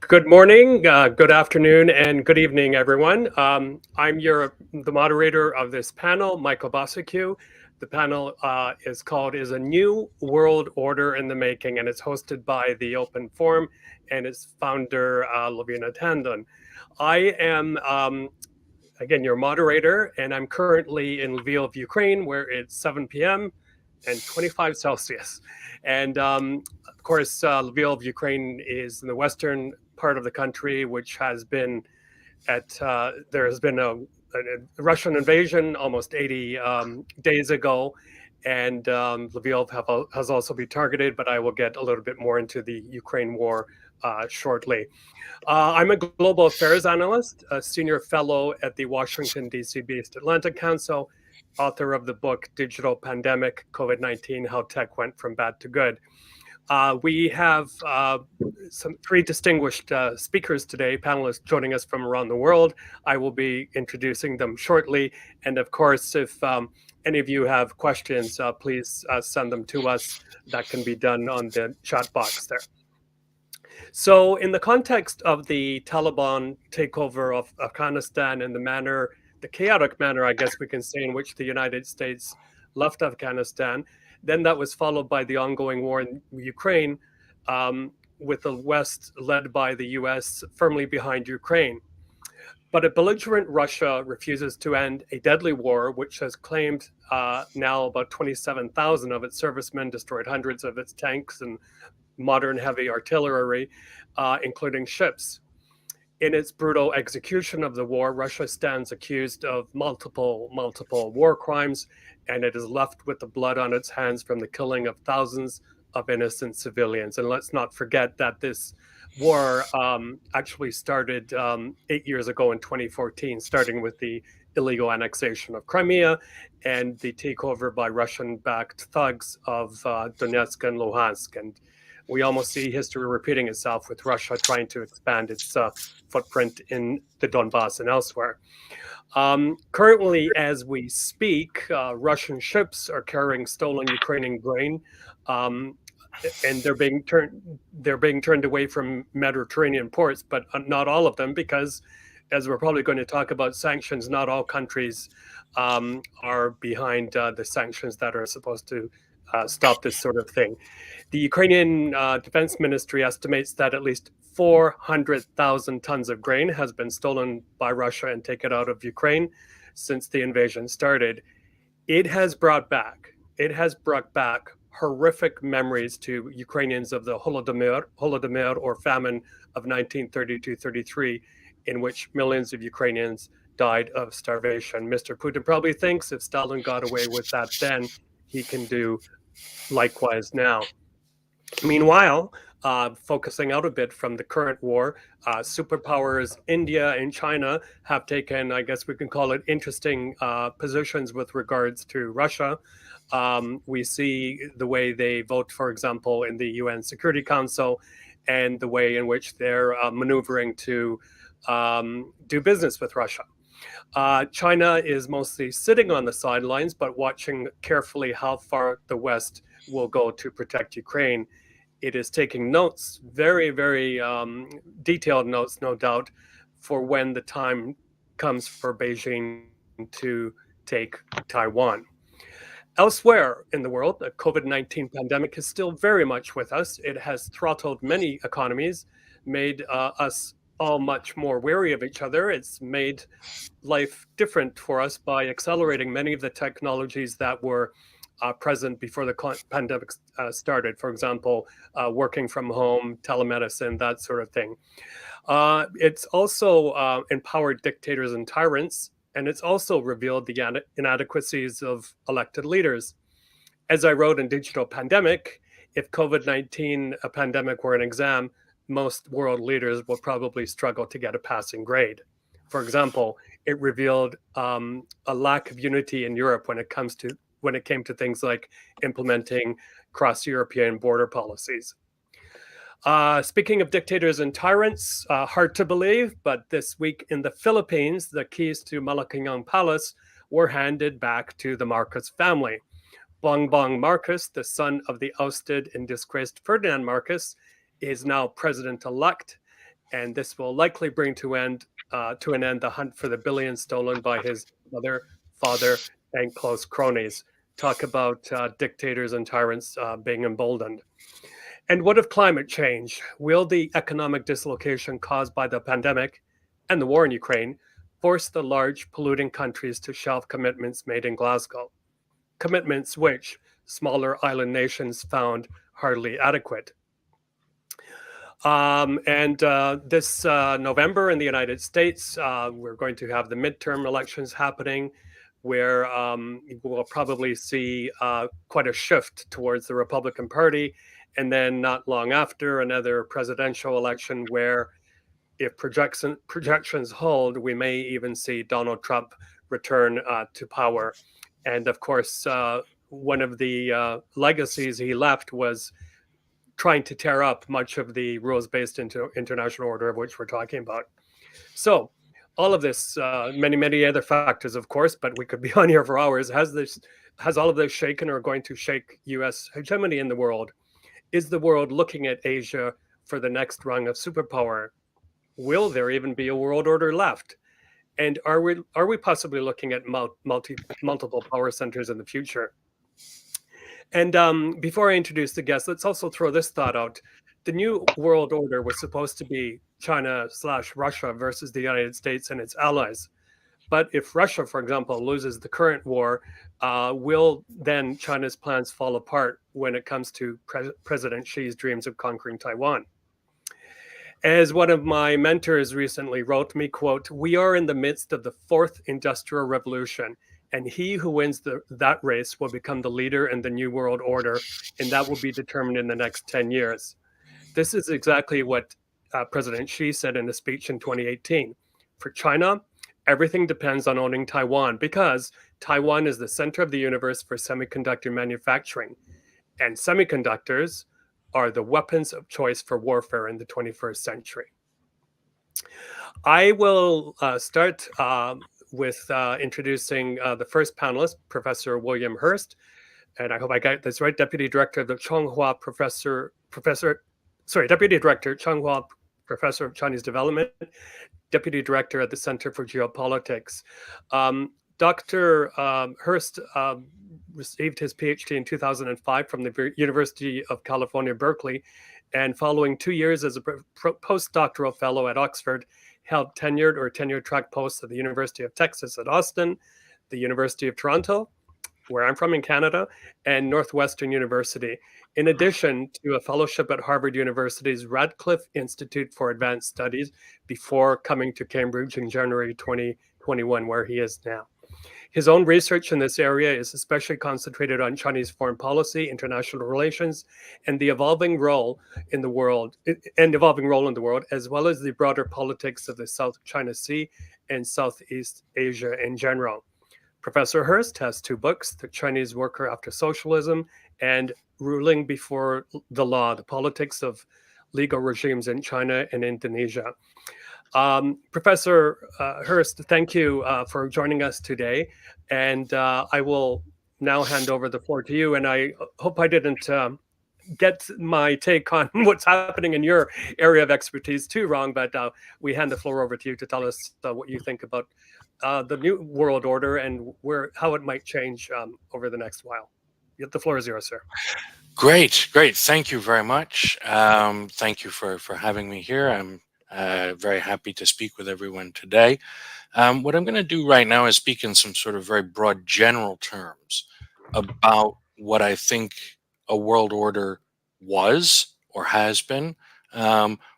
Good morning, good afternoon, and good evening, everyone. I'm the moderator of this panel, Michael Bossaque. The panel is called "Is a New World Order in the Making?" and it's hosted by the Open Forum and its founder, Lavina Tandon. I am again your moderator, and I'm currently in Lviv, Ukraine, where it's 7 p.m. and 25 Celsius. And of course, Lviv, Ukraine is in the western part of the country, which has been there has been a Russian invasion almost 80 days ago. And Lviv has also been targeted, but I will get a little bit more into the Ukraine war shortly. I'm a global affairs analyst, a senior fellow at the Washington, D.C. based Atlantic Council, author of the book Digital Pandemic COVID-19 How Tech Went from Bad to Good. We have some three distinguished speakers today, panelists joining us from around the world. I will be introducing them shortly. And of course, if any of you have questions, please send them to us. That can be done on the chat box there. So in the context of the Taliban takeover of Afghanistan and the chaotic manner, I guess we can say, in which the United States left Afghanistan, then that was followed by the ongoing war in Ukraine, with the West led by the US firmly behind Ukraine. But a belligerent Russia refuses to end a deadly war, which has claimed now about 27,000 of its servicemen, destroyed hundreds of its tanks and modern heavy artillery, including ships. In its brutal execution of the war, Russia stands accused of multiple war crimes, and it is left with the blood on its hands from the killing of thousands of innocent civilians. And let's not forget that this war actually started 8 years ago in 2014, starting with the illegal annexation of Crimea and the takeover by Russian-backed thugs of Donetsk and Luhansk. And we almost see history repeating itself with Russia trying to expand its footprint in the Donbass and elsewhere. Currently, as we speak, Russian ships are carrying stolen Ukrainian grain, and they're being turned away from Mediterranean ports, but not all of them, because, as we're probably going to talk about sanctions, not all countries are behind the sanctions that are supposed to stop this sort of thing. The Ukrainian Defense Ministry estimates that at least 400,000 tons of grain has been stolen by Russia and taken out of Ukraine since the invasion started. It has brought back horrific memories to Ukrainians of the Holodomor or famine of 1932-33, in which millions of Ukrainians died of starvation. Mr. Putin probably thinks if Stalin got away with that then, he can do likewise now. Meanwhile, focusing out a bit from the current war, superpowers India and China have taken, I guess we can call it, interesting positions with regards to Russia. We see the way they vote, for example, in the UN Security Council, and the way in which they're maneuvering to do business with Russia. China is mostly sitting on the sidelines, but watching carefully how far the West will go to protect Ukraine. It is taking notes, very, very detailed notes, no doubt, for when the time comes for Beijing to take Taiwan. Elsewhere in the world, the COVID-19 pandemic is still very much with us. It has throttled many economies, made us all much more wary of each other. It's made life different for us by accelerating many of the technologies that were present before the pandemic started. For example, working from home, telemedicine, that sort of thing. It's also empowered dictators and tyrants, and it's also revealed the inadequacies of elected leaders. As I wrote in Digital Pandemic, if COVID-19 pandemic were an exam, most world leaders will probably struggle to get a passing grade. For example, it revealed a lack of unity in Europe when it came to things like implementing cross-European border policies. Speaking of dictators and tyrants, hard to believe, but this week in the Philippines, the keys to Malacanang Palace were handed back to the Marcos family. Bongbong Marcos, the son of the ousted and disgraced Ferdinand Marcos, is now president-elect, and this will likely bring to an end the hunt for the billions stolen by his mother, father, and close cronies. Talk about dictators and tyrants being emboldened. And what of climate change? Will the economic dislocation caused by the pandemic and the war in Ukraine force the large polluting countries to shelve commitments made in Glasgow? Commitments which smaller island nations found hardly adequate. This November in the United States, we're going to have the midterm elections happening, where we'll probably see quite a shift towards the Republican Party. And then not long after, another presidential election where, if projections hold, we may even see Donald Trump return to power. And of course, one of the legacies he left was trying to tear up much of the rules-based international order of which we're talking about. So all of this, many other factors, of course, but we could be on here for hours, has all of this shaken or going to shake US hegemony in the world? Is the world looking at Asia for the next rung of superpower? Will there even be a world order left? And are we possibly looking at multiple power centers in the future? And before I introduce the guest, let's also throw this thought out. The new world order was supposed to be China/Russia versus the United States and its allies. But if Russia, for example, loses the current war, will then China's plans fall apart when it comes to President Xi's dreams of conquering Taiwan? As one of my mentors recently wrote me, quote, "We are in the midst of the fourth industrial revolution, and he who wins that race will become the leader in the new world order, and that will be determined in the next 10 years. This is exactly what President Xi said in a speech in 2018. For China, everything depends on owning Taiwan because Taiwan is the center of the universe for semiconductor manufacturing, and semiconductors are the weapons of choice for warfare in the 21st century." I will start with Introducing the first panelist, Professor William Hurst, and I hope I got this right, Deputy Director of the Tsinghua Deputy Director, Tsinghua Professor of Chinese Development, Deputy Director at the Center for Geopolitics. Dr. Hurst received his PhD in 2005 from the University of California, Berkeley, and following 2 years as a postdoctoral fellow at Oxford, held tenured or tenure-track posts at the University of Texas at Austin, the University of Toronto, where I'm from in Canada, and Northwestern University, in addition to a fellowship at Harvard University's Radcliffe Institute for Advanced Studies before coming to Cambridge in January 2021, where he is now. His own research in this area is especially concentrated on Chinese foreign policy, international relations, and the evolving role in the world, as well as the broader politics of the South China Sea and Southeast Asia in general. Professor Hurst has 2 books, The Chinese Worker After Socialism and Ruling Before the Law, The Politics of Legal Regimes in China and Indonesia. Professor Hurst, thank you for joining us today. And I will now hand over the floor to you. And I hope I didn't get my take on what's happening in your area of expertise too wrong, but we hand the floor over to you to tell us what you think about the new world order and how it might change over the next while. The floor is yours, sir. Great. Thank you very much. Thank you for having me here. I'm very happy to speak with everyone today. What I'm going to do right now is speak in some sort of very broad general terms about what I think a world order was or has been,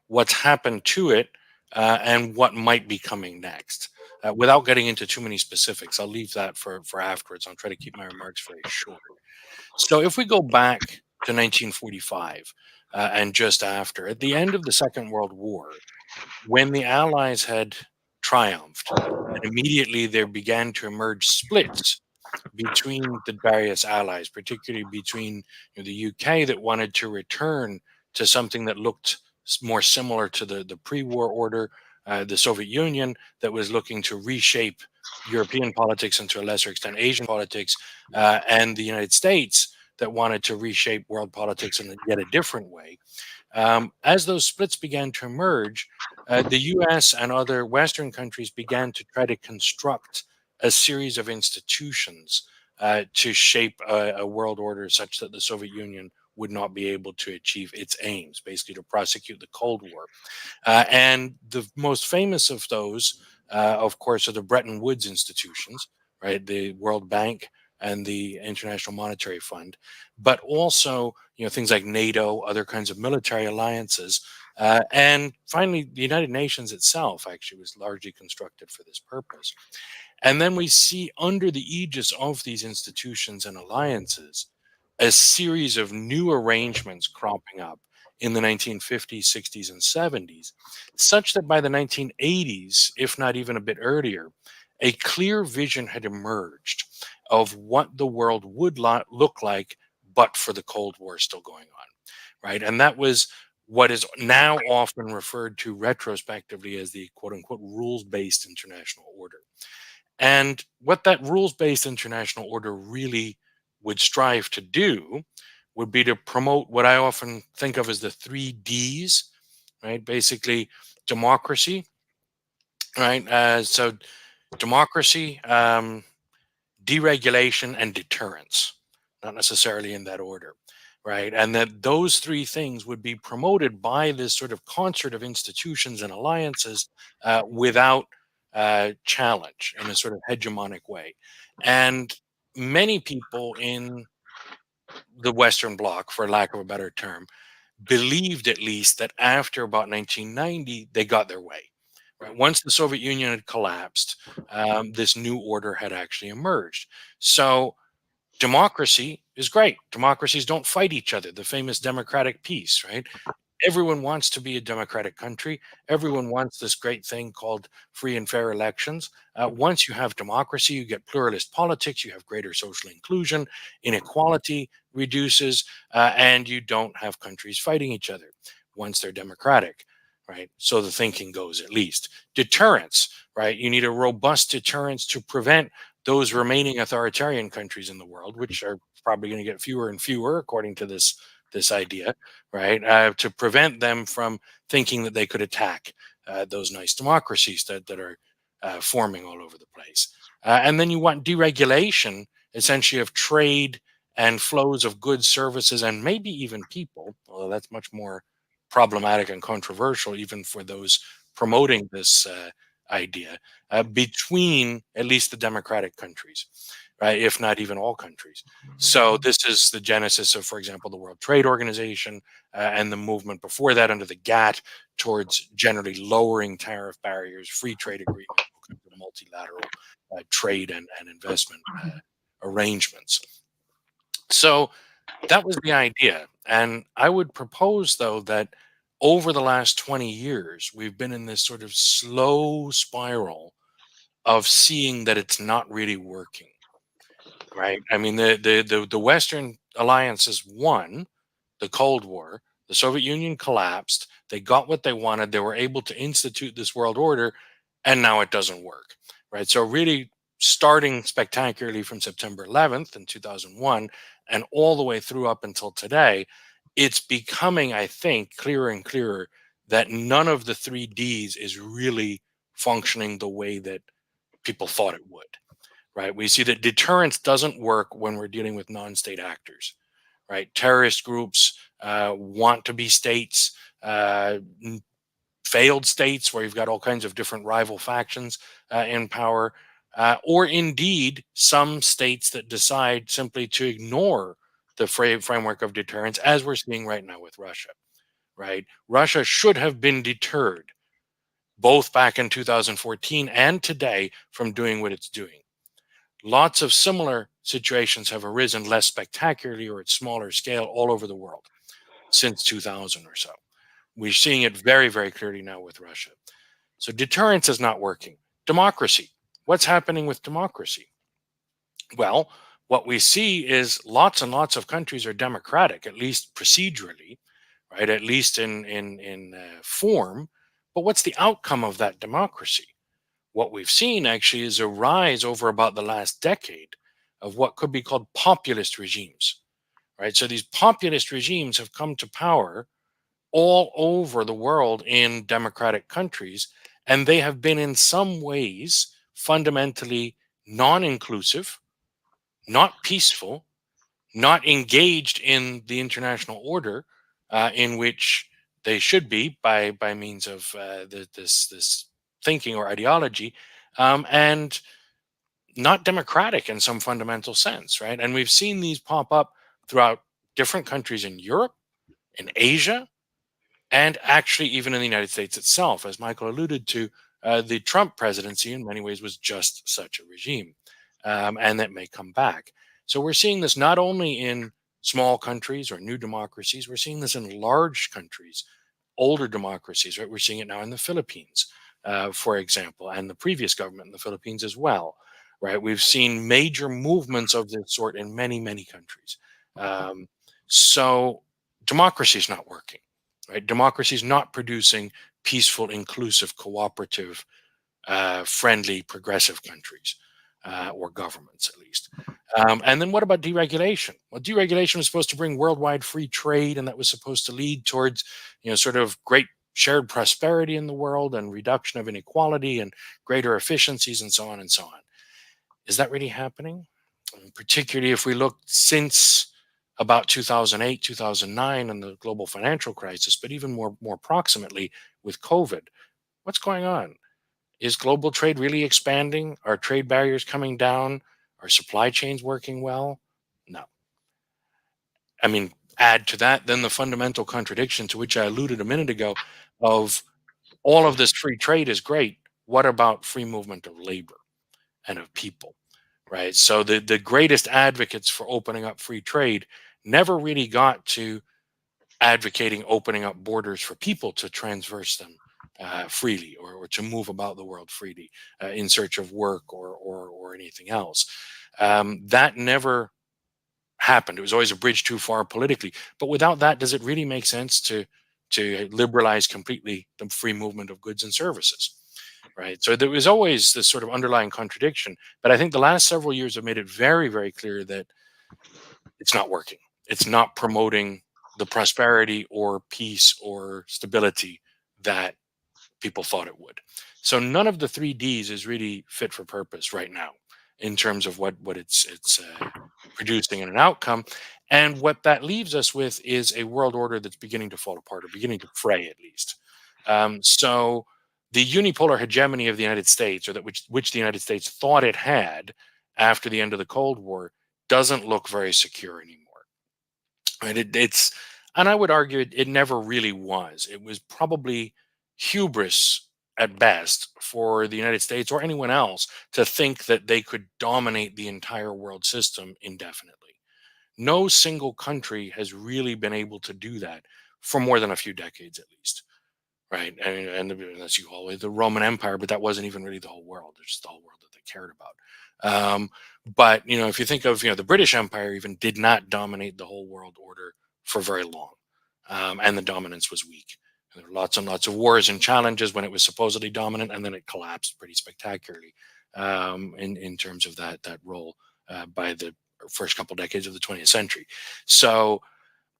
what's happened to it, and what might be coming next. Without getting into too many specifics, I'll leave that for afterwards. I'll try to keep my remarks very short. So if we go back to 1945 and just after, at the end of the Second World War, when the Allies had triumphed, and immediately there began to emerge splits between the various allies, particularly between the UK that wanted to return to something that looked more similar to the pre-war order, the Soviet Union that was looking to reshape European politics and to a lesser extent Asian politics, and the United States that wanted to reshape world politics in yet a different way. As those splits began to emerge, the US and other Western countries began to try to construct a series of institutions to shape a world order such that the Soviet Union would not be able to achieve its aims, basically to prosecute the Cold War. And the most famous of those, of course, are the Bretton Woods institutions, right? The World Bank and the International Monetary Fund, but also, things like NATO, other kinds of military alliances, and finally, the United Nations itself actually was largely constructed for this purpose. And then we see under the aegis of these institutions and alliances a series of new arrangements cropping up in the 1950s, 60s, and 70s, such that by the 1980s, if not even a bit earlier, a clear vision had emerged of what the world would look like, but for the Cold War still going on, right? And that was what is now often referred to retrospectively as the quote unquote rules based international order. And what that rules based international order really would strive to do would be to promote what I often think of as the 3 Ds, right? Basically, democracy, right? So, democracy, deregulation, and deterrence, not necessarily in that order, right? And that those 3 things would be promoted by this sort of concert of institutions and alliances without challenge in a sort of hegemonic way. And many people in the Western Bloc, for lack of a better term, believed at least that after about 1990, they got their way. Right? Once the Soviet Union had collapsed, this new order had actually emerged. So democracy is great. Democracies don't fight each other. The famous democratic peace, right? Everyone wants to be a democratic country. Everyone wants this great thing called free and fair elections. Once you have democracy, you get pluralist politics, you have greater social inclusion, inequality reduces, and you don't have countries fighting each other once they're democratic, right? So the thinking goes, at least. Deterrence, right? You need a robust deterrence to prevent those remaining authoritarian countries in the world, which are probably going to get fewer and fewer, according to this idea, right? To prevent them from thinking that they could attack those nice democracies that are forming all over the place. And then you want deregulation, essentially, of trade and flows of goods, services, and maybe even people, although that's much more problematic and controversial, even for those promoting this idea, between at least the democratic countries, right? If not even all countries. So this is the genesis of, for example, the World Trade Organization and the movement before that under the GATT towards generally lowering tariff barriers, free trade agreements, multilateral trade and investment arrangements. So that was the idea. And I would propose, though, that over the last 20 years, we've been in this sort of slow spiral of seeing that it's not really working. Right. I mean, the Western alliances won the Cold War. The Soviet Union collapsed. They got what they wanted. They were able to institute this world order, and now it doesn't work. Right. So really, starting spectacularly from September 11th in 2001 and all the way through up until today, it's becoming, I think, clearer and clearer that none of the 3 Ds is really functioning the way that people thought it would. Right. We see that deterrence doesn't work when we're dealing with non-state actors. Right. Terrorist groups want to be states, failed states where you've got all kinds of different rival factions in power, or indeed some states that decide simply to ignore the framework of deterrence, as we're seeing right now with Russia. Right. Russia should have been deterred both back in 2014 and today from doing what it's doing. Lots of similar situations have arisen, less spectacularly or at smaller scale, all over the world since 2000 or so. We're seeing it very, very clearly now with Russia. So deterrence is not working. Democracy. What's happening with democracy? Well, what we see is lots and lots of countries are democratic, at least procedurally, right? At least in form. But what's the outcome of that democracy? What we've seen actually is a rise over about the last decade of what could be called populist regimes, right? So these populist regimes have come to power all over the world in democratic countries, and they have been in some ways fundamentally non-inclusive, not peaceful, not engaged in the international order in which they should be by means of this thinking or ideology, and not democratic in some fundamental sense, right? And we've seen these pop up throughout different countries in Europe, in Asia, and actually even in the United States itself. As Michael alluded to, the Trump presidency in many ways was just such a regime, and that may come back. So we're seeing this not only in small countries or new democracies, we're seeing this in large countries, older democracies, right? We're seeing it now in the Philippines, for example, and the previous government in the Philippines as well, right? We've seen major movements of this sort in many, many countries. So democracy is not working, right? Democracy is not producing peaceful, inclusive, cooperative, friendly, progressive countries or governments, at least. And then what about deregulation? Well, deregulation was supposed to bring worldwide free trade, and that was supposed to lead towards, sort of great shared prosperity in the world and reduction of inequality and greater efficiencies and so on and so on. Is that really happening? Particularly if we look since about 2008, 2009 and the global financial crisis, but even more proximately with COVID. What's going on? Is global trade really expanding? Are trade barriers coming down? Are supply chains working well? No. I mean, add to that then the fundamental contradiction to which I alluded a minute ago of all of this free trade is great. What about free movement of labor and of people? Right. So the greatest advocates for opening up free trade never really got to advocating opening up borders for people to transverse them freely or to move about the world freely in search of work or anything else. That never happened. It was always a bridge too far politically. But without that, does it really make sense to liberalize completely the free movement of goods and services? Right. So there was always this sort of underlying contradiction. But I think the last several years have made it very, very clear that it's not working. It's not promoting the prosperity or peace or stability that people thought it would. So none of the three Ds is really fit for purpose right now in terms of what it's producing in an outcome. And what that leaves us with is a world order that's beginning to fall apart or beginning to fray at least. So the unipolar hegemony of the United States, or that which the United States thought it had after the end of the Cold War, doesn't look very secure anymore. Right? And I would argue it never really was. It was probably hubris at best for the United States or anyone else to think that they could dominate the entire world system indefinitely. No single country has really been able to do that for more than a few decades at least. Right. And as you call it, the Roman Empire, but that wasn't even really the whole world. It's just the whole world that they cared about. But if you think of the British Empire, even did not dominate the whole world order for very long, and the dominance was weak. And there were lots and lots of wars and challenges when it was supposedly dominant, and then it collapsed pretty spectacularly in terms of that role by the first couple decades of the 20th century. So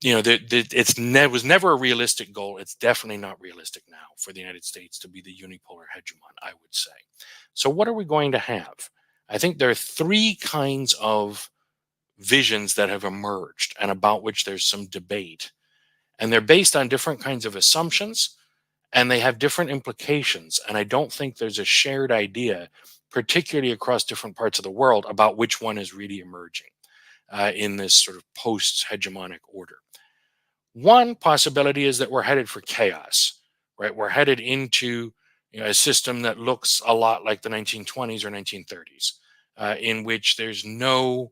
it was never a realistic goal. It's definitely not realistic now for the United States to be the unipolar hegemon, I would say. So what are we going to have? I think there are three kinds of visions that have emerged and about which there's some debate. And they're based on different kinds of assumptions, and they have different implications. And I don't think there's a shared idea, particularly across different parts of the world, about which one is really emerging in this sort of post-hegemonic order. One possibility is that we're headed for chaos, right? We're headed into a system that looks a lot like the 1920s or 1930s, in which there's no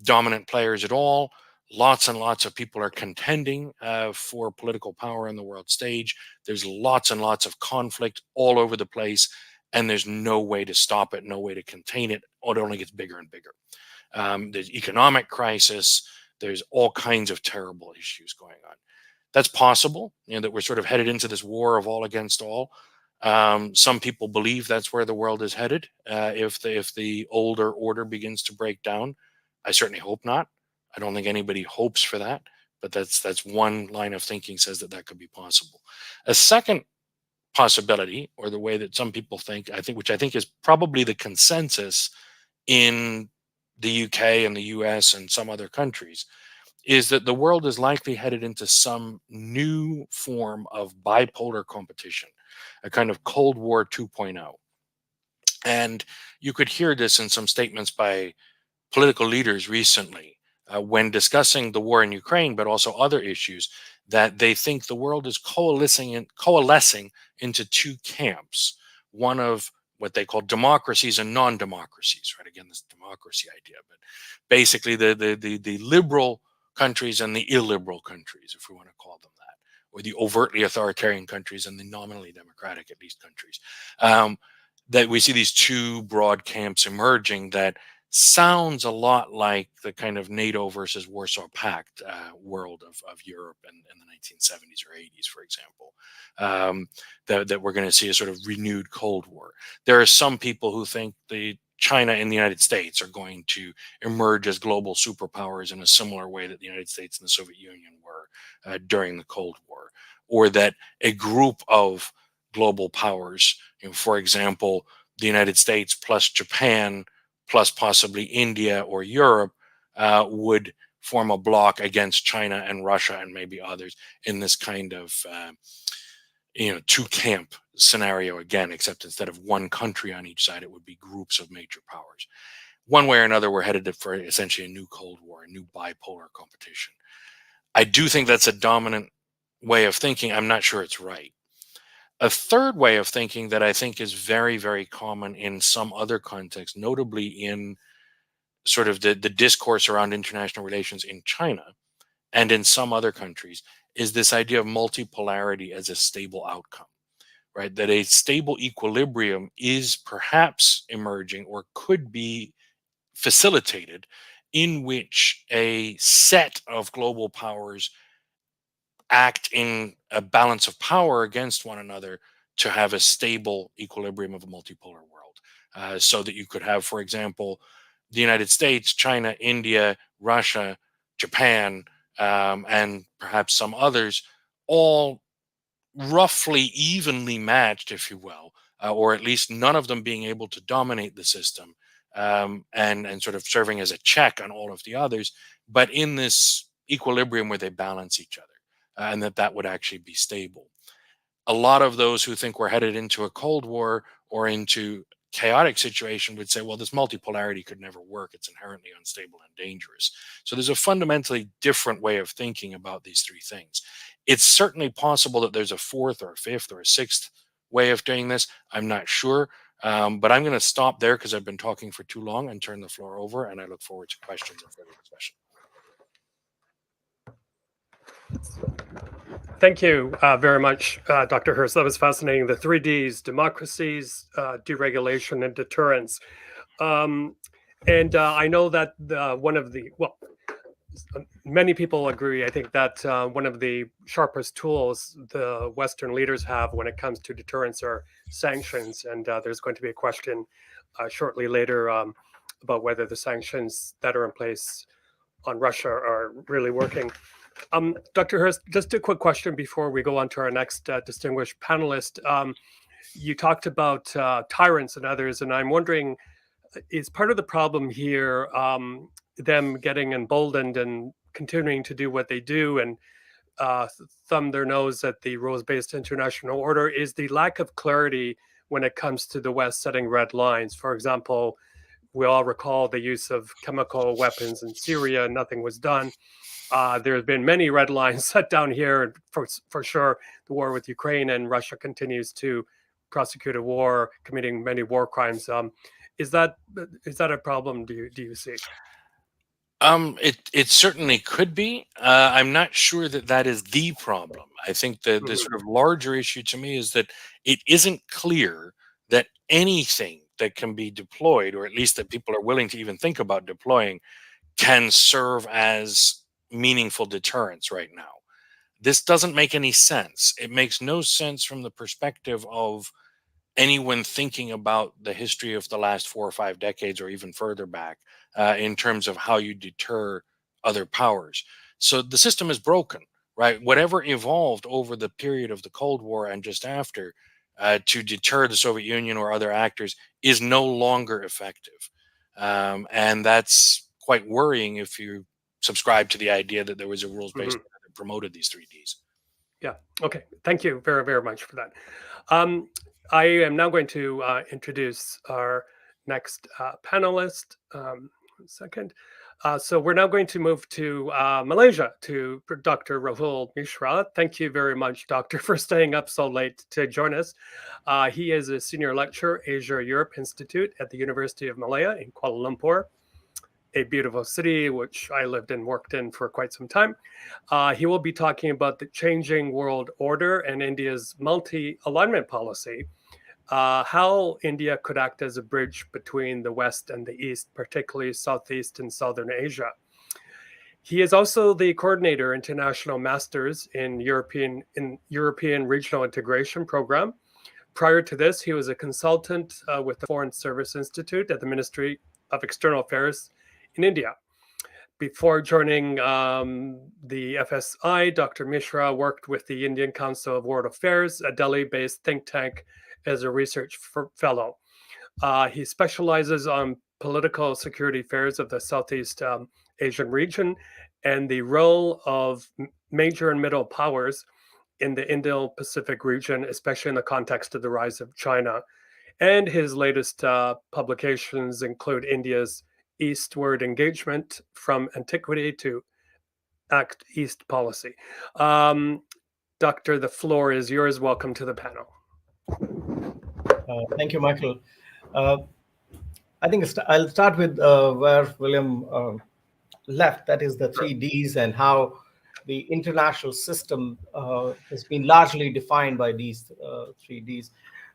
dominant players at all. Lots and lots of people are contending for political power on the world stage. There's lots and lots of conflict all over the place, and there's no way to stop it, no way to contain it. It only gets bigger and bigger. There's economic crisis. There's all kinds of terrible issues going on. That's possible, that we're sort of headed into this war of all against all. Some people believe that's where the world is headed if the older order begins to break down. I certainly hope not. I don't think anybody hopes for that, but that's one line of thinking says that that could be possible. A second possibility, or the way that some people think, which I think is probably the consensus in the UK and the US and some other countries, is that the world is likely headed into some new form of bipolar competition, a kind of Cold War 2.0. And you could hear this in some statements by political leaders recently when discussing the war in Ukraine, but also other issues, that they think the world is coalescing into two camps, one of what they call democracies and non-democracies, right? Again, this democracy idea, but basically the liberal countries and the illiberal countries, if we want to call them that, or the overtly authoritarian countries and the nominally democratic, at least, countries. That we see these two broad camps emerging that sounds a lot like the kind of NATO versus Warsaw Pact world of Europe in the 1970s or 80s, for example, that we're going to see a sort of renewed Cold War. There are some people who think China and the United States are going to emerge as global superpowers in a similar way that the United States and the Soviet Union were during the Cold War, or that a group of global powers, for example, the United States plus Japan plus possibly India or Europe, would form a bloc against China and Russia and maybe others in this kind of two camp scenario again, except instead of one country on each side, it would be groups of major powers. One way or another, we're headed for essentially a new Cold War, a new bipolar competition. I do think that's a dominant way of thinking. I'm not sure it's right. A third way of thinking that I think is very, very common in some other contexts, notably in sort of the discourse around international relations in China and in some other countries, is this idea of multipolarity as a stable outcome, right? That a stable equilibrium is perhaps emerging or could be facilitated, in which a set of global powers act in a balance of power against one another to have a stable equilibrium of a multipolar world. So that you could have, for example, the United States, China, India, Russia, Japan, and perhaps some others, all roughly evenly matched, if you will, or at least none of them being able to dominate the system, and sort of serving as a check on all of the others, but in this equilibrium where they balance each other, and that would actually be stable. A lot of those who think we're headed into a Cold War or into chaotic situation would say, well, this multipolarity could never work. It's inherently unstable and dangerous. So there's a fundamentally different way of thinking about these three things. It's certainly possible that there's a fourth or a fifth or a sixth way of doing this. I'm not sure. But I'm going to stop there because I've been talking for too long and turn the floor over, and I look forward to questions and further discussion. Thank you very much, Dr. Hurst. That was fascinating. The three Ds: democracies, deregulation, and deterrence. I know that many people agree. I think that one of the sharpest tools the Western leaders have when it comes to deterrence are sanctions. And there's going to be a question shortly later about whether the sanctions that are in place on Russia are really working. Dr. Hurst, just a quick question before we go on to our next distinguished panelist. You talked about tyrants and others, and I'm wondering, is part of the problem here them getting emboldened and continuing to do what they do and thumb their nose at the rules-based international order? Is the lack of clarity when it comes to the West setting red lines? For example, we all recall the use of chemical weapons in Syria, nothing was done. There have been many red lines set down here, for sure, the war with Ukraine, and Russia continues to prosecute a war, committing many war crimes. Is that a problem? Do you see? It certainly could be. I'm not sure that is the problem. I think the sort of larger issue to me is that it isn't clear that anything that can be deployed, or at least that people are willing to even think about deploying, can serve as meaningful deterrence right now. This doesn't make any sense. It makes no sense from the perspective of anyone thinking about the history of the last 4 or 5 decades or even further back, in terms of how you deter other powers. So the system is broken, right? Whatever evolved over the period of the Cold War and just after to deter the Soviet Union or other actors is no longer effective. And that's quite worrying if you subscribe to the idea that there was a rules-based order that promoted these 3Ds. Yeah. Okay. Thank you very, very much for that. I am now going to introduce our next panelist. 1 second. So we're now going to move to Malaysia to Dr. Rahul Mishra. Thank you very much, Doctor, for staying up so late to join us. He is a senior lecturer, Asia Europe Institute at the University of Malaya in Kuala Lumpur, a beautiful city which I lived and worked in for quite some time. He will be talking about the changing world order and India's multi-alignment policy, how India could act as a bridge between the West and the East, particularly Southeast and Southern Asia. He is also the coordinator International Masters in European Regional Integration Program. Prior to this, he was a consultant with the Foreign Service Institute at the Ministry of External Affairs in India. Before joining the FSI, Dr. Mishra worked with the Indian Council of World Affairs, a Delhi-based think tank, as a research fellow. He specializes on political security affairs of the Southeast Asian region and the role of major and middle powers in the Indo-Pacific region, especially in the context of the rise of China. And his latest publications include India's Eastward Engagement from Antiquity to Act East Policy. Doctor, the floor is yours. Welcome to the panel. Thank you, Michael. I think I'll start with where William left, that is the 3Ds and how the international system has been largely defined by these 3Ds.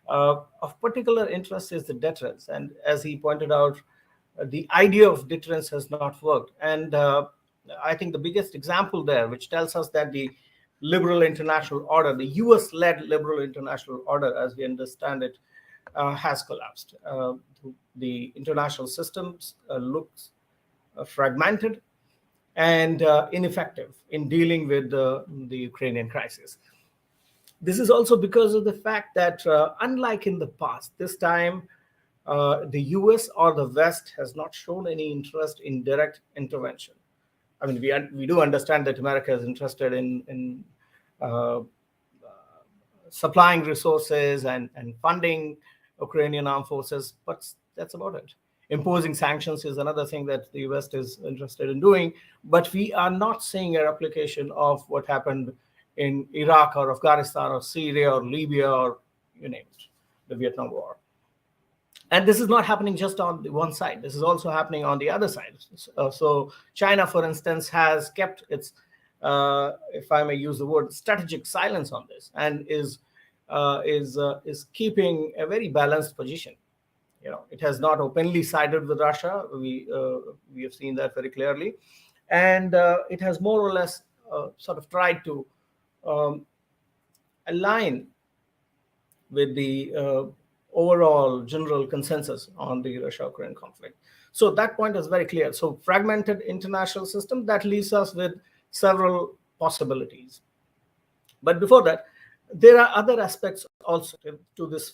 Of particular interest is the deterrence. And as he pointed out, the idea of deterrence has not worked. And I think the biggest example there, which tells us that the liberal international order, the US-led liberal international order, as we understand it, has collapsed. The international systems looks fragmented and ineffective in dealing with the Ukrainian crisis. This is also because of the fact that unlike in the past, this time the US or the West has not shown any interest in direct intervention. I mean, we do understand that America is interested in supplying resources and funding Ukrainian armed forces, but that's about it. Imposing sanctions is another thing that the West is interested in doing, but we are not seeing a replication of what happened in Iraq or Afghanistan or Syria or Libya or you name it, the Vietnam War. And this is not happening just on the one side. This is also happening on the other side. So China, for instance, has kept its, if I may use the word, strategic silence on this, and is keeping a very balanced position. You know, it has not openly sided with Russia. We have seen that very clearly, and it has more or less sort of tried to align with the overall general consensus on the Russia-Ukraine conflict. So that point is very clear. So fragmented international system, that leaves us with several possibilities. But before that, there are other aspects also to this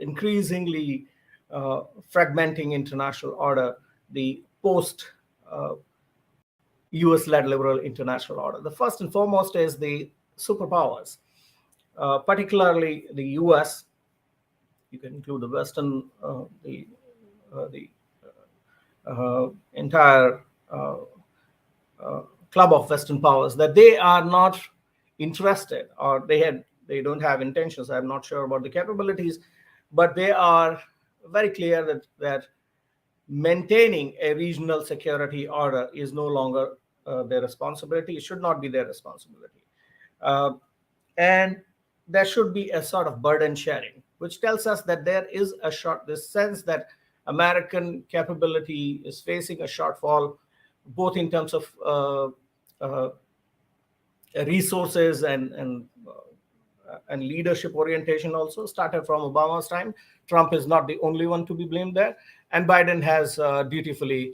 increasingly fragmenting international order, the post US-led liberal international order. The first and foremost is the superpowers, particularly the US. You can include the Western, the entire club of Western powers, that they are not interested, or they don't have intentions. I'm not sure about the capabilities, but they are very clear that maintaining a regional security order is no longer their responsibility. It should not be their responsibility, and there should be a sort of burden sharing, which tells us that there is this sense that American capability is facing a shortfall, both in terms of resources and leadership orientation. Also started from Obama's time. Trump is not the only one to be blamed there, and Biden has dutifully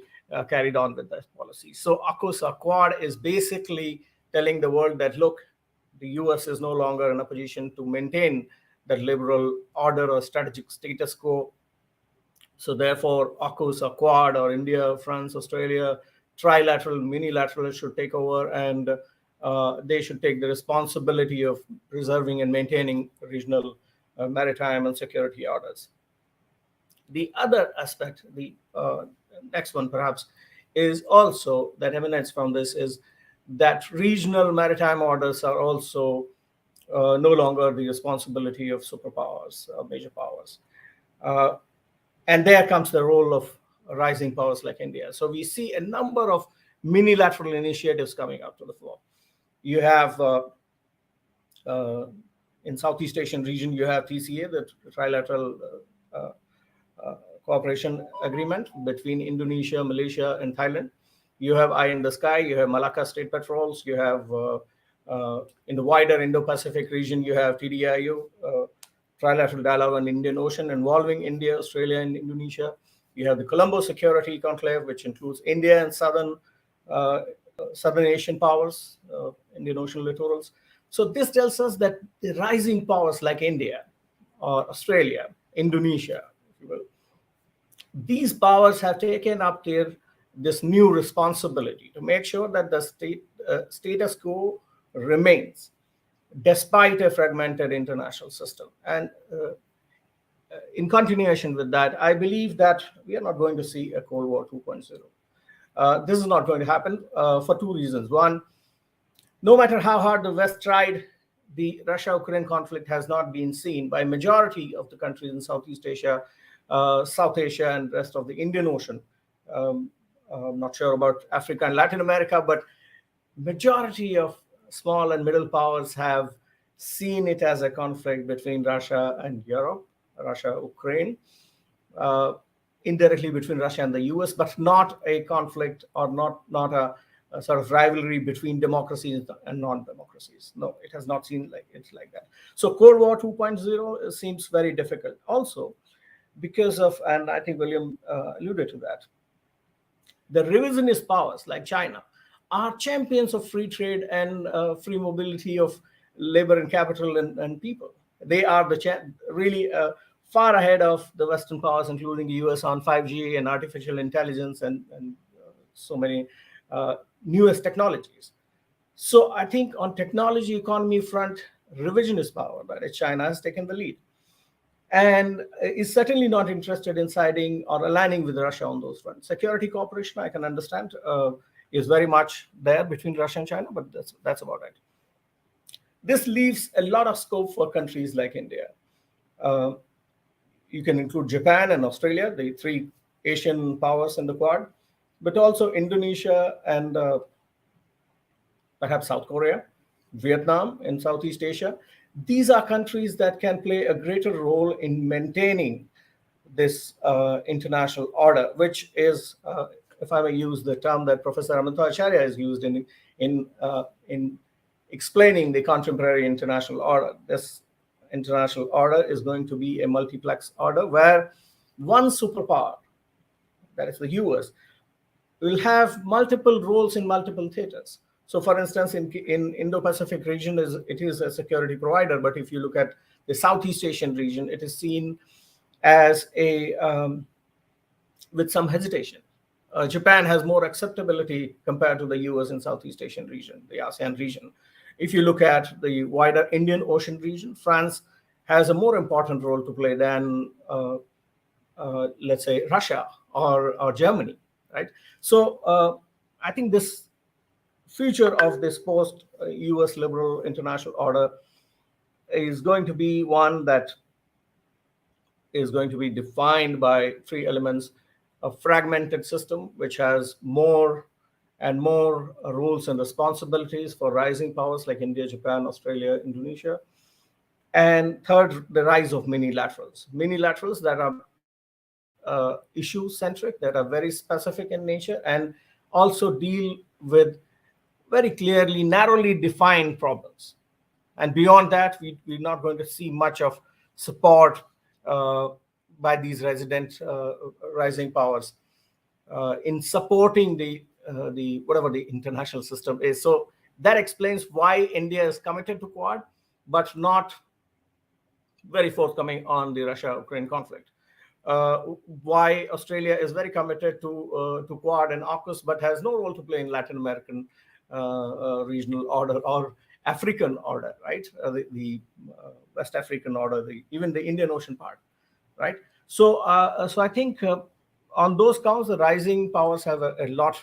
carried on with that policy. So AUKUS or Quad is basically telling the world that, look, the US is no longer in a position to maintain that liberal order or strategic status quo. So therefore, AUKUS or Quad or India, France, Australia, trilateral, minilateral should take over, and they should take the responsibility of preserving and maintaining regional maritime and security orders. The other aspect, the next one perhaps, is also that emanates from this is that regional maritime orders are also no longer the responsibility of superpowers, major powers. And there comes the role of rising powers like India. So we see a number of minilateral initiatives coming up to the fore. You have, in Southeast Asian region, you have TCA, the Trilateral Cooperation Agreement between Indonesia, Malaysia, and Thailand. You have Eye in the Sky, you have Malacca State Patrols, you have, in the wider Indo-Pacific region, you have TDIU, Trilateral Dialogue on the Indian Ocean involving India, Australia, and Indonesia. You have the Colombo Security Conclave, which includes India and Southern Asian powers, Indian Ocean littorals. So this tells us that the rising powers like India or Australia, Indonesia, if you will, these powers have taken up this new responsibility to make sure that the status quo remains despite a fragmented international system. And in continuation with that, I believe that we are not going to see a Cold War 2.0. This is not going to happen for two reasons. One, no matter how hard the West tried, the Russia-Ukraine conflict has not been seen by majority of the countries in Southeast Asia, South Asia, and rest of the Indian Ocean. I'm not sure about Africa and Latin America, but majority of small and middle powers have seen it as a conflict between Russia and Europe, Russia, Ukraine, indirectly between Russia and the US, but not a conflict or not a sort of rivalry between democracies and non-democracies. No, it has not seen like that. So Cold War 2.0 seems very difficult. Also, because of, and I think William alluded to that, the revisionist powers like China are champions of free trade and free mobility of labor and capital and people. They are really far ahead of the Western powers, including the US, on 5G and artificial intelligence and so many newest technologies. So I think on technology economy front, revisionist power, but China has taken the lead and is certainly not interested in siding or aligning with Russia on those fronts. Security cooperation, I can understand, is very much there between Russia and China, but that's about it. This leaves a lot of scope for countries like India. You can include Japan and Australia, the three Asian powers in the Quad, but also Indonesia and perhaps South Korea, Vietnam in Southeast Asia. These are countries that can play a greater role in maintaining this international order, which is, if I may use the term that Professor Amanta Acharya has used in explaining the contemporary international order. This international order is going to be a multiplex order where one superpower, that is the US, will have multiple roles in multiple theaters. So for instance, in Indo-Pacific region, it is a security provider, but if you look at the Southeast Asian region, it is seen as with some hesitation. Japan has more acceptability compared to the US in Southeast Asian region, the ASEAN region. If you look at the wider Indian Ocean region, France has a more important role to play than, let's say, Russia or Germany, right? So I think this future of this post-US liberal international order is going to be one that is going to be defined by three elements: a fragmented system, which has more and more roles and responsibilities for rising powers like India, Japan, Australia, Indonesia. And third, the rise of minilaterals. Minilaterals that are issue-centric, that are very specific in nature, and also deal with very clearly, narrowly defined problems. And beyond that, we're not going to see much of support by these rising powers. in supporting the whatever the international system is. So that explains why India is committed to Quad, but not very forthcoming on the Russia-Ukraine conflict. Why Australia is very committed to Quad and AUKUS, but has no role to play in Latin American regional order or African order, right? The West African order, even the Indian Ocean part, right? So I think on those counts, the rising powers have a lot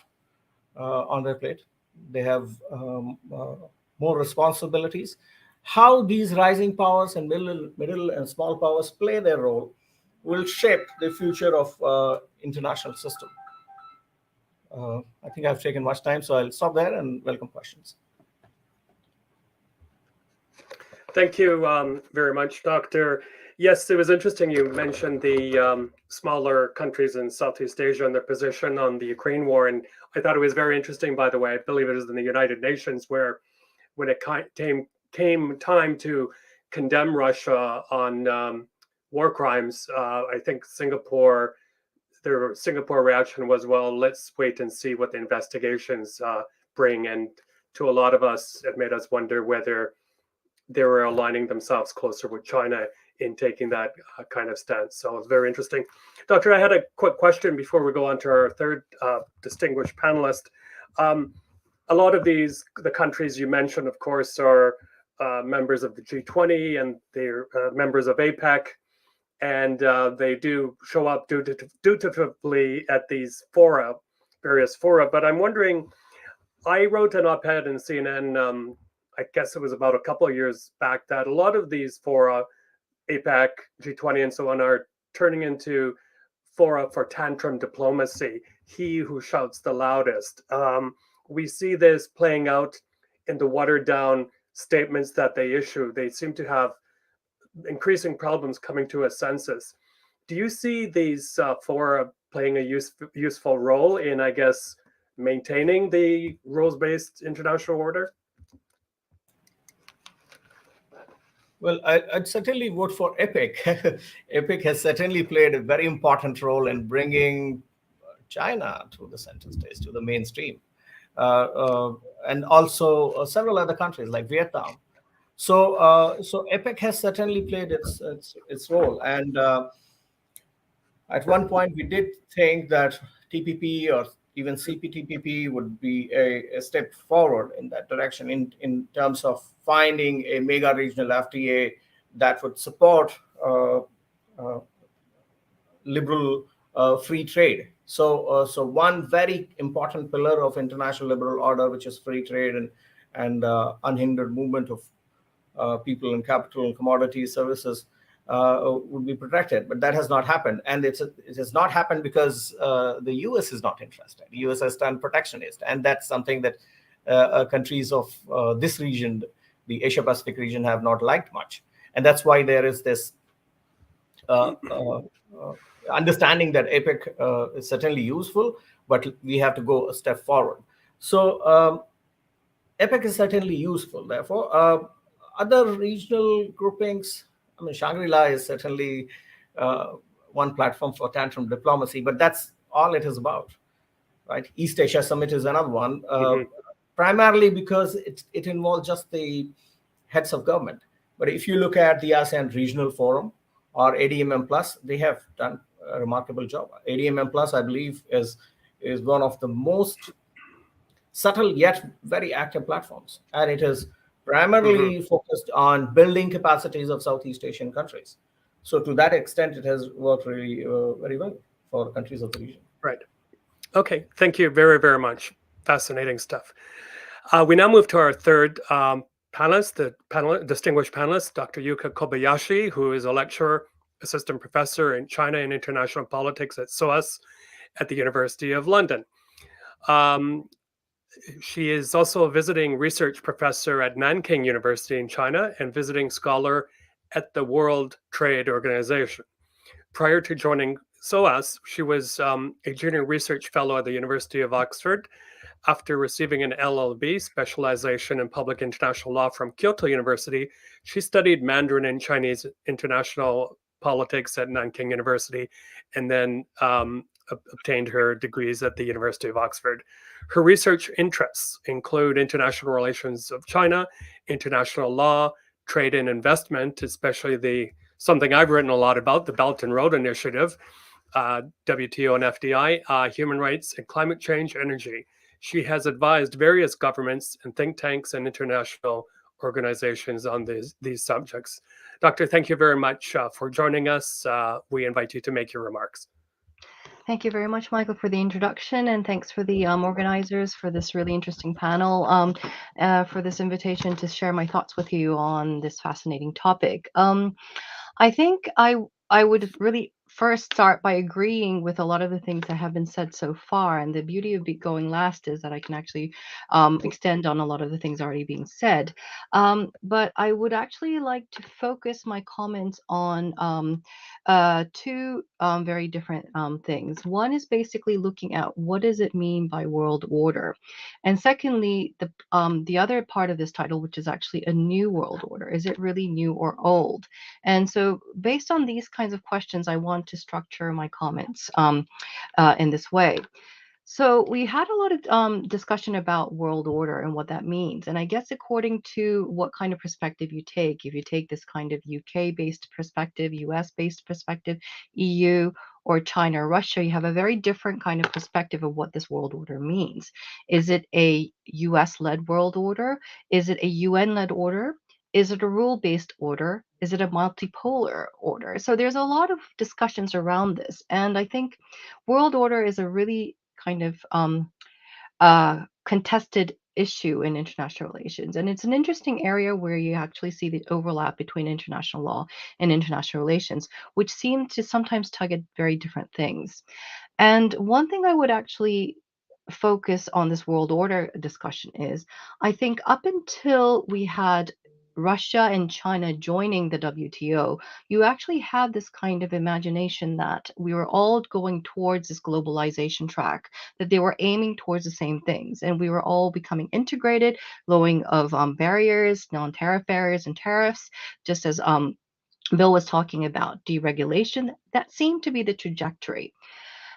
on their plate. They have more responsibilities. How these rising powers and middle and small powers play their role will shape the future of international system. I think I've taken much time, so I'll stop there and welcome questions. Thank you very much, Doctor. Yes, it was interesting you mentioned the smaller countries in Southeast Asia and their position on the Ukraine war. And I thought it was very interesting, by the way, I believe it was in the United Nations, where when it came time to condemn Russia on war crimes, I think their Singapore reaction was, well, let's wait and see what the investigations bring. And to a lot of us, it made us wonder whether they were aligning themselves closer with China in taking that kind of stance. So it's very interesting. Doctor, I had a quick question before we go on to our third distinguished panelist. A lot of the countries you mentioned, of course, are members of the G20 and they're members of APEC. And they do show up dutifully at these various fora. But I'm wondering, I wrote an op-ed in CNN, I guess it was about a couple of years back, that a lot of these fora, APEC, G20, and so on, are turning into fora for tantrum diplomacy. He who shouts the loudest. We see this playing out in the watered-down statements that they issue. They seem to have increasing problems coming to a census. Do you see these fora playing a useful role in, I guess, maintaining the rules-based international order? Well, I'd certainly vote for APEC. APEC has certainly played a very important role in bringing China to the center stage, to the mainstream, and also several other countries like Vietnam. So APEC has certainly played its role. And at one point, we did think that TPP or even CPTPP would be a step forward in that direction in terms of finding a mega regional FTA that would support liberal free trade. So one very important pillar of international liberal order, which is free trade and unhindered movement of people and capital and commodities, services, would be protected. But that has not happened. And it has not happened because the US is not interested. The US has turned protectionist. And that's something that countries of this region, the Asia Pacific region, have not liked much. And that's why there is this understanding that APEC is certainly useful, but we have to go a step forward. So APEC is certainly useful. Therefore, other regional groupings, I mean, Shangri-La is certainly one platform for tantrum diplomacy, but that's all it is about, right? East Asia Summit is another one, primarily because it involves just the heads of government. But if you look at the ASEAN Regional Forum or ADMM Plus, they have done a remarkable job. ADMM Plus, I believe, is one of the most subtle yet very active platforms, and it is primarily focused on building capacities of Southeast Asian countries. So to that extent, it has worked really very well for countries of the region. Right. Okay. Thank you very, very much. Fascinating stuff. We now move to our third panelist, distinguished panelist, Dr. Yuka Kobayashi, who is a lecturer, assistant professor in China and international politics at SOAS at the University of London. She is also a visiting research professor at Nanking University in China and visiting scholar at the World Trade Organization. Prior to joining SOAS, she was a junior research fellow at the University of Oxford. After receiving an LLB specialization in public international law from Kyoto University, she studied Mandarin and Chinese international politics at Nanking University, and then obtained her degrees at the University of Oxford. Her research interests include international relations of China, international law, trade and investment, especially something I've written a lot about, the Belt and Road Initiative, WTO and FDI, human rights and climate change, energy. She has advised various governments and think tanks and international organizations on these subjects. Doctor, thank you very much for joining us. We invite you to make your remarks. Thank you very much, Michael, for the introduction, and thanks for the organizers for this really interesting panel, for this invitation to share my thoughts with you on this fascinating topic. I think I would really first start by agreeing with a lot of the things that have been said so far. And the beauty of going last is that I can actually extend on a lot of the things already being said. But I would actually like to focus my comments on two very different things. One is basically looking at what does it mean by world order, and secondly, the other part of this title, which is actually a new world order. Is it really new or old? And so, based on these kinds of questions, I want to structure my comments in this way. So we had a lot of discussion about world order and what that means. And I guess according to what kind of perspective you take, if you take this kind of UK-based perspective, US-based perspective, EU, or China or Russia, you have a very different kind of perspective of what this world order means. Is it a US-led world order? Is it a UN-led order? Is it a rule-based order? Is it a multipolar order? So there's a lot of discussions around this. And I think world order is a really kind of contested issue in international relations. And it's an interesting area where you actually see the overlap between international law and international relations, which seem to sometimes tug at very different things. And one thing I would actually focus on this world order discussion is I think up until we had Russia and China joining the WTO, you actually had this kind of imagination that we were all going towards this globalization track, that they were aiming towards the same things, and we were all becoming integrated, lowering of barriers, non-tariff barriers and tariffs, just as Bill was talking about deregulation. That seemed to be the trajectory.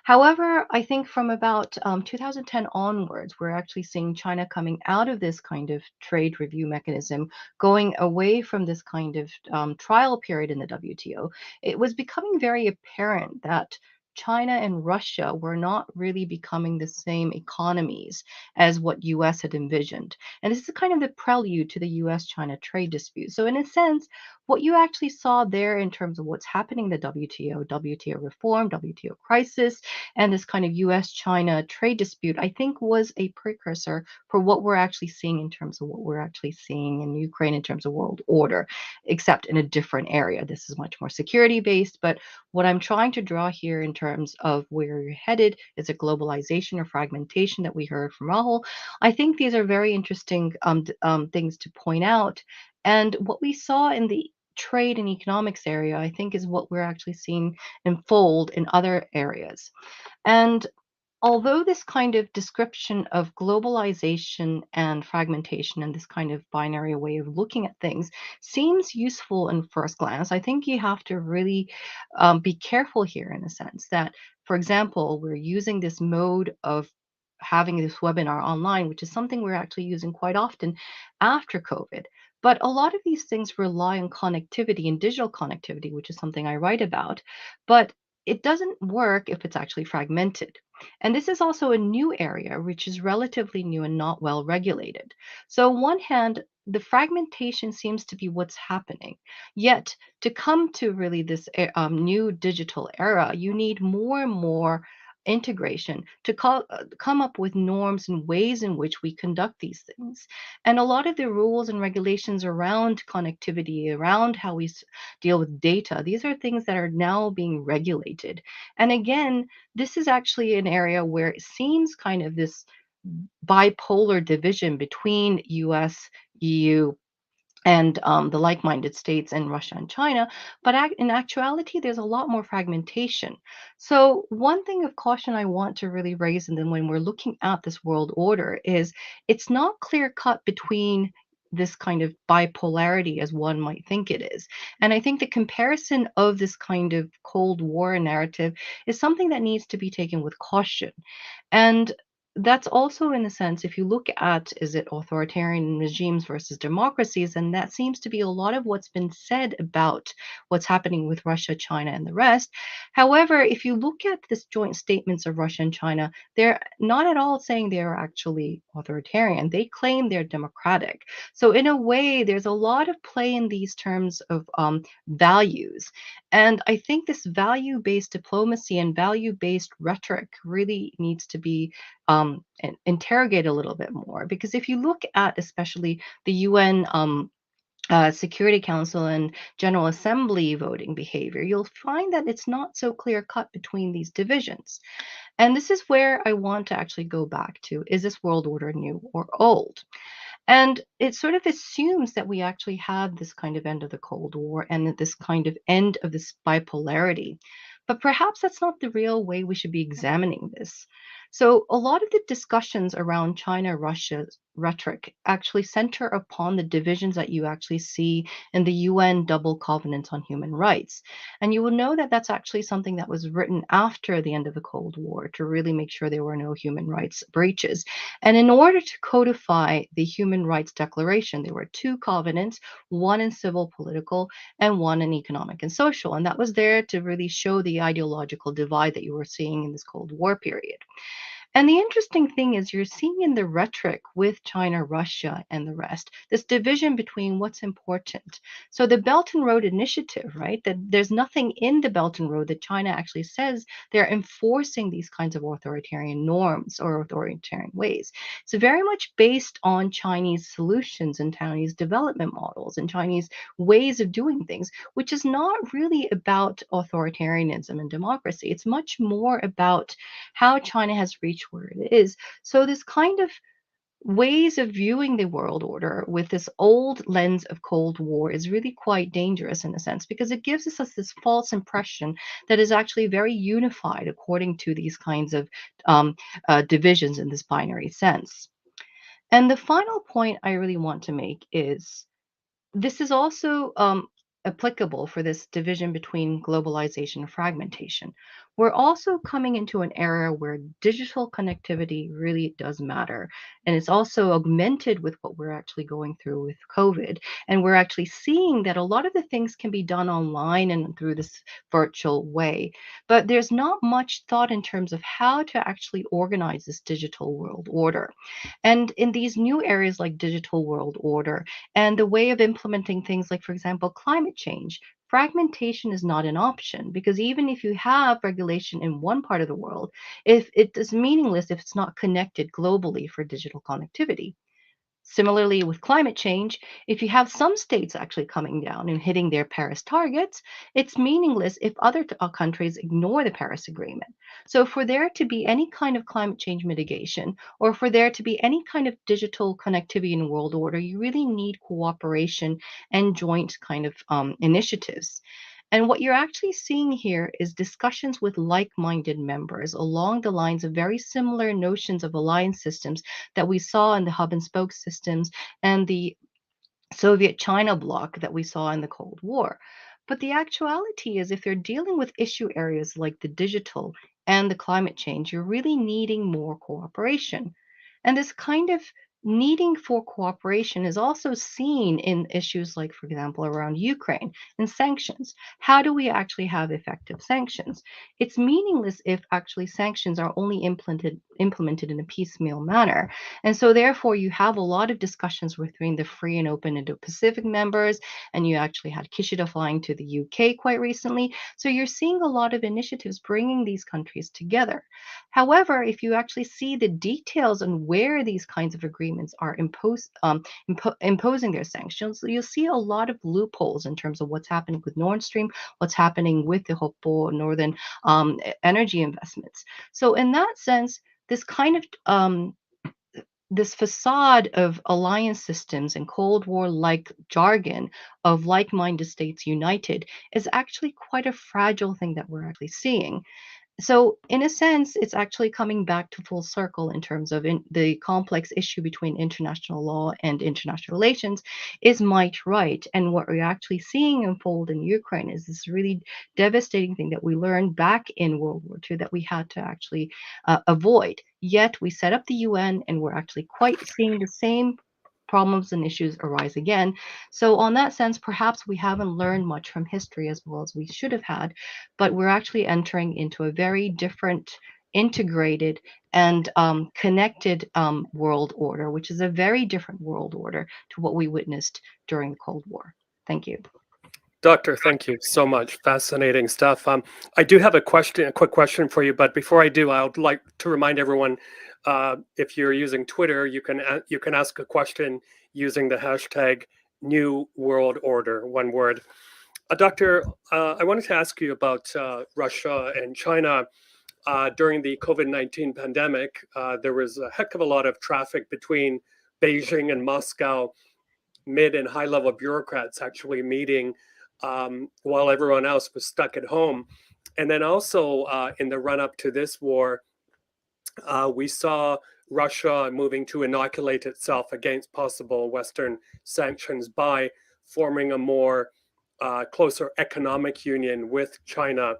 However, I think from about 2010 onwards, we're actually seeing China coming out of this kind of trade review mechanism, going away from this kind of trial period in the WTO. It was becoming very apparent that China and Russia were not really becoming the same economies as what US had envisioned. And this is kind of the prelude to the US-China trade dispute. So in a sense, what you actually saw there in terms of what's happening in the WTO reform, WTO crisis, and this kind of US-China trade dispute, I think was a precursor for what we're actually seeing in terms of what we're actually seeing in Ukraine in terms of world order, except in a different area. This is much more security-based, but what I'm trying to draw here in terms of where you're headed is a globalization or fragmentation that we heard from Rahul. I think these are very interesting things to point out. And what we saw in the trade and economics area, I think, is what we're actually seeing unfold in other areas. And although this kind of description of globalization and fragmentation and this kind of binary way of looking at things seems useful in first glance, I think you have to really be careful here in a sense that, for example, we're using this mode of having this webinar online, which is something we're actually using quite often after COVID. But a lot of these things rely on connectivity and digital connectivity, which is something I write about. But it doesn't work if it's actually fragmented. And this is also a new area, which is relatively new and not well regulated. So, on one hand, the fragmentation seems to be what's happening. Yet, to come to really this new digital era, you need more and more integration to come up with norms and ways in which we conduct these things. And a lot of the rules and regulations around connectivity, around how we deal with data, these are things that are now being regulated. And again, this is actually an area where it seems kind of this bipolar division between US, EU, and the like-minded states and Russia and China, but in actuality, there's a lot more fragmentation. So one thing of caution I want to really raise, and then when we're looking at this world order, is it's not clear-cut between this kind of bipolarity as one might think it is. And I think the comparison of this kind of Cold War narrative is something that needs to be taken with caution. And that's also in a sense, if you look at is it authoritarian regimes versus democracies, and that seems to be a lot of what's been said about what's happening with Russia, China, and the rest. However, if you look at this joint statements of Russia and China, they're not at all saying they're actually authoritarian. They claim they're democratic. So in a way, there's a lot of play in these terms of values. And I think this value based diplomacy and value based rhetoric really needs to be interrogated a little bit more. Because if you look at especially the UN Security Council and General Assembly voting behavior, you'll find that it's not so clear cut between these divisions. And this is where I want to actually go back to, is this world order new or old? And it sort of assumes that we actually have this kind of end of the Cold War and this kind of end of this bipolarity. But perhaps that's not the real way we should be examining this. So, a lot of the discussions around China Russia rhetoric actually center upon the divisions that you actually see in the UN Double Covenant on Human Rights. And you will know that that's actually something that was written after the end of the Cold War to really make sure there were no human rights breaches. And in order to codify the Human Rights Declaration, there were two covenants, one in civil political and one in economic and social. And that was there to really show the ideological divide that you were seeing in this Cold War period. And the interesting thing is, you're seeing in the rhetoric with China, Russia, and the rest, this division between what's important. So the Belt and Road Initiative, right? That there's nothing in the Belt and Road that China actually says they're enforcing these kinds of authoritarian norms or authoritarian ways. It's very much based on Chinese solutions and Chinese development models and Chinese ways of doing things, which is not really about authoritarianism and democracy. It's much more about how China has reached where it is. So this kind of ways of viewing the world order with this old lens of Cold War is really quite dangerous in a sense, because it gives us this false impression that is actually very unified according to these kinds of divisions in this binary sense. And the final point I really want to make is this is also applicable for this division between globalization and fragmentation. We're also coming into an era where digital connectivity really does matter. And it's also augmented with what we're actually going through with COVID. And we're actually seeing that a lot of the things can be done online and through this virtual way. But there's not much thought in terms of how to actually organize this digital world order. And in these new areas like digital world order, and the way of implementing things like, for example, climate change, fragmentation is not an option, because even if you have regulation in one part of the world, if it is meaningless if it's not connected globally for digital connectivity. Similarly, with climate change, if you have some states actually coming down and hitting their Paris targets, it's meaningless if other countries ignore the Paris Agreement. So, for there to be any kind of climate change mitigation, or for there to be any kind of digital connectivity in world order, you really need cooperation and joint kind of initiatives. And what you're actually seeing here is discussions with like minded members along the lines of very similar notions of alliance systems that we saw in the hub and spoke systems and the Soviet China bloc that we saw in the Cold War. But the actuality is, if you're dealing with issue areas like the digital and the climate change, you're really needing more cooperation. And this kind of needing for cooperation is also seen in issues like, for example, around Ukraine and sanctions. How do we actually have effective sanctions? It's meaningless if actually sanctions are only implemented in a piecemeal manner. And so, therefore, you have a lot of discussions between the free and open Indo-Pacific members, and you actually had Kishida flying to the UK quite recently. So, you're seeing a lot of initiatives bringing these countries together. However, if you actually see the details on where these kinds of agreements are imposing their sanctions, you'll see a lot of loopholes in terms of what's happening with Nord Stream, what's happening with the Hoppo Northern energy investments. So, in that sense, this kind of this facade of alliance systems and Cold War like jargon of like minded states united is actually quite a fragile thing that we're actually seeing. So, in a sense, it's actually coming back to full circle in terms of the complex issue between international law and international relations. Is might right? And what we're actually seeing unfold in Ukraine is this really devastating thing that we learned back in World War II that we had to actually avoid. Yet we set up the UN, and we're actually quite seeing the same problems and issues arise again. So, on that sense, perhaps we haven't learned much from history as well as we should have had, but we're actually entering into a very different, integrated, and connected world order, which is a very different world order to what we witnessed during the Cold War. Thank you. Doctor, thank you so much. Fascinating stuff. I do have a quick question for you, but before I do, I would like to remind everyone, if you're using Twitter, you can ask a question using the hashtag New World Order, one word. Doctor, I wanted to ask you about Russia and China. During the COVID-19 pandemic, there was a heck of a lot of traffic between Beijing and Moscow, mid and high level bureaucrats actually meeting while everyone else was stuck at home. And then also in the run up to this war, we saw Russia moving to inoculate itself against possible Western sanctions by forming a more closer economic union with China.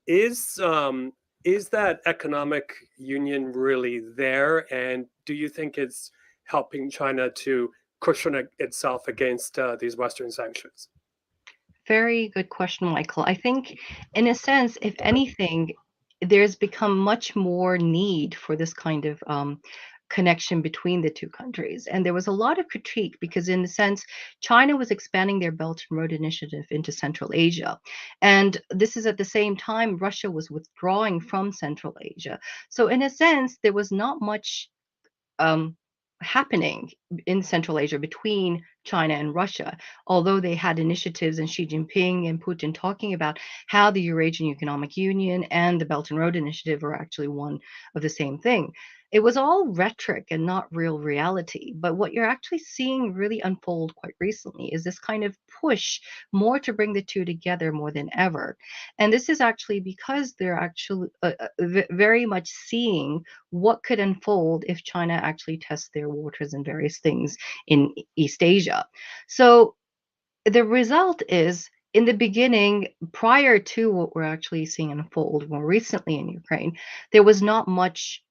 Is that economic union really there? And do you think it's helping China to cushion itself against these Western sanctions? Very good question, Michael. I think, in a sense, if anything, there's become much more need for this kind of connection between the two countries. And there was a lot of critique because, in a sense, China was expanding their Belt and Road Initiative into Central Asia. And this is at the same time Russia was withdrawing from Central Asia. So, in a sense, there was not much happening in Central Asia between China and Russia, although they had initiatives and Xi Jinping and Putin talking about how the Eurasian Economic Union and the Belt and Road Initiative are actually one of the same thing. It was all rhetoric and not real reality. But what you're actually seeing really unfold quite recently is this kind of push more to bring the two together more than ever. And this is actually because they're actually very much seeing what could unfold if China actually tests their waters in various things in East Asia. So the result is, in the beginning, prior to what we're actually seeing unfold more recently in Ukraine, there was not much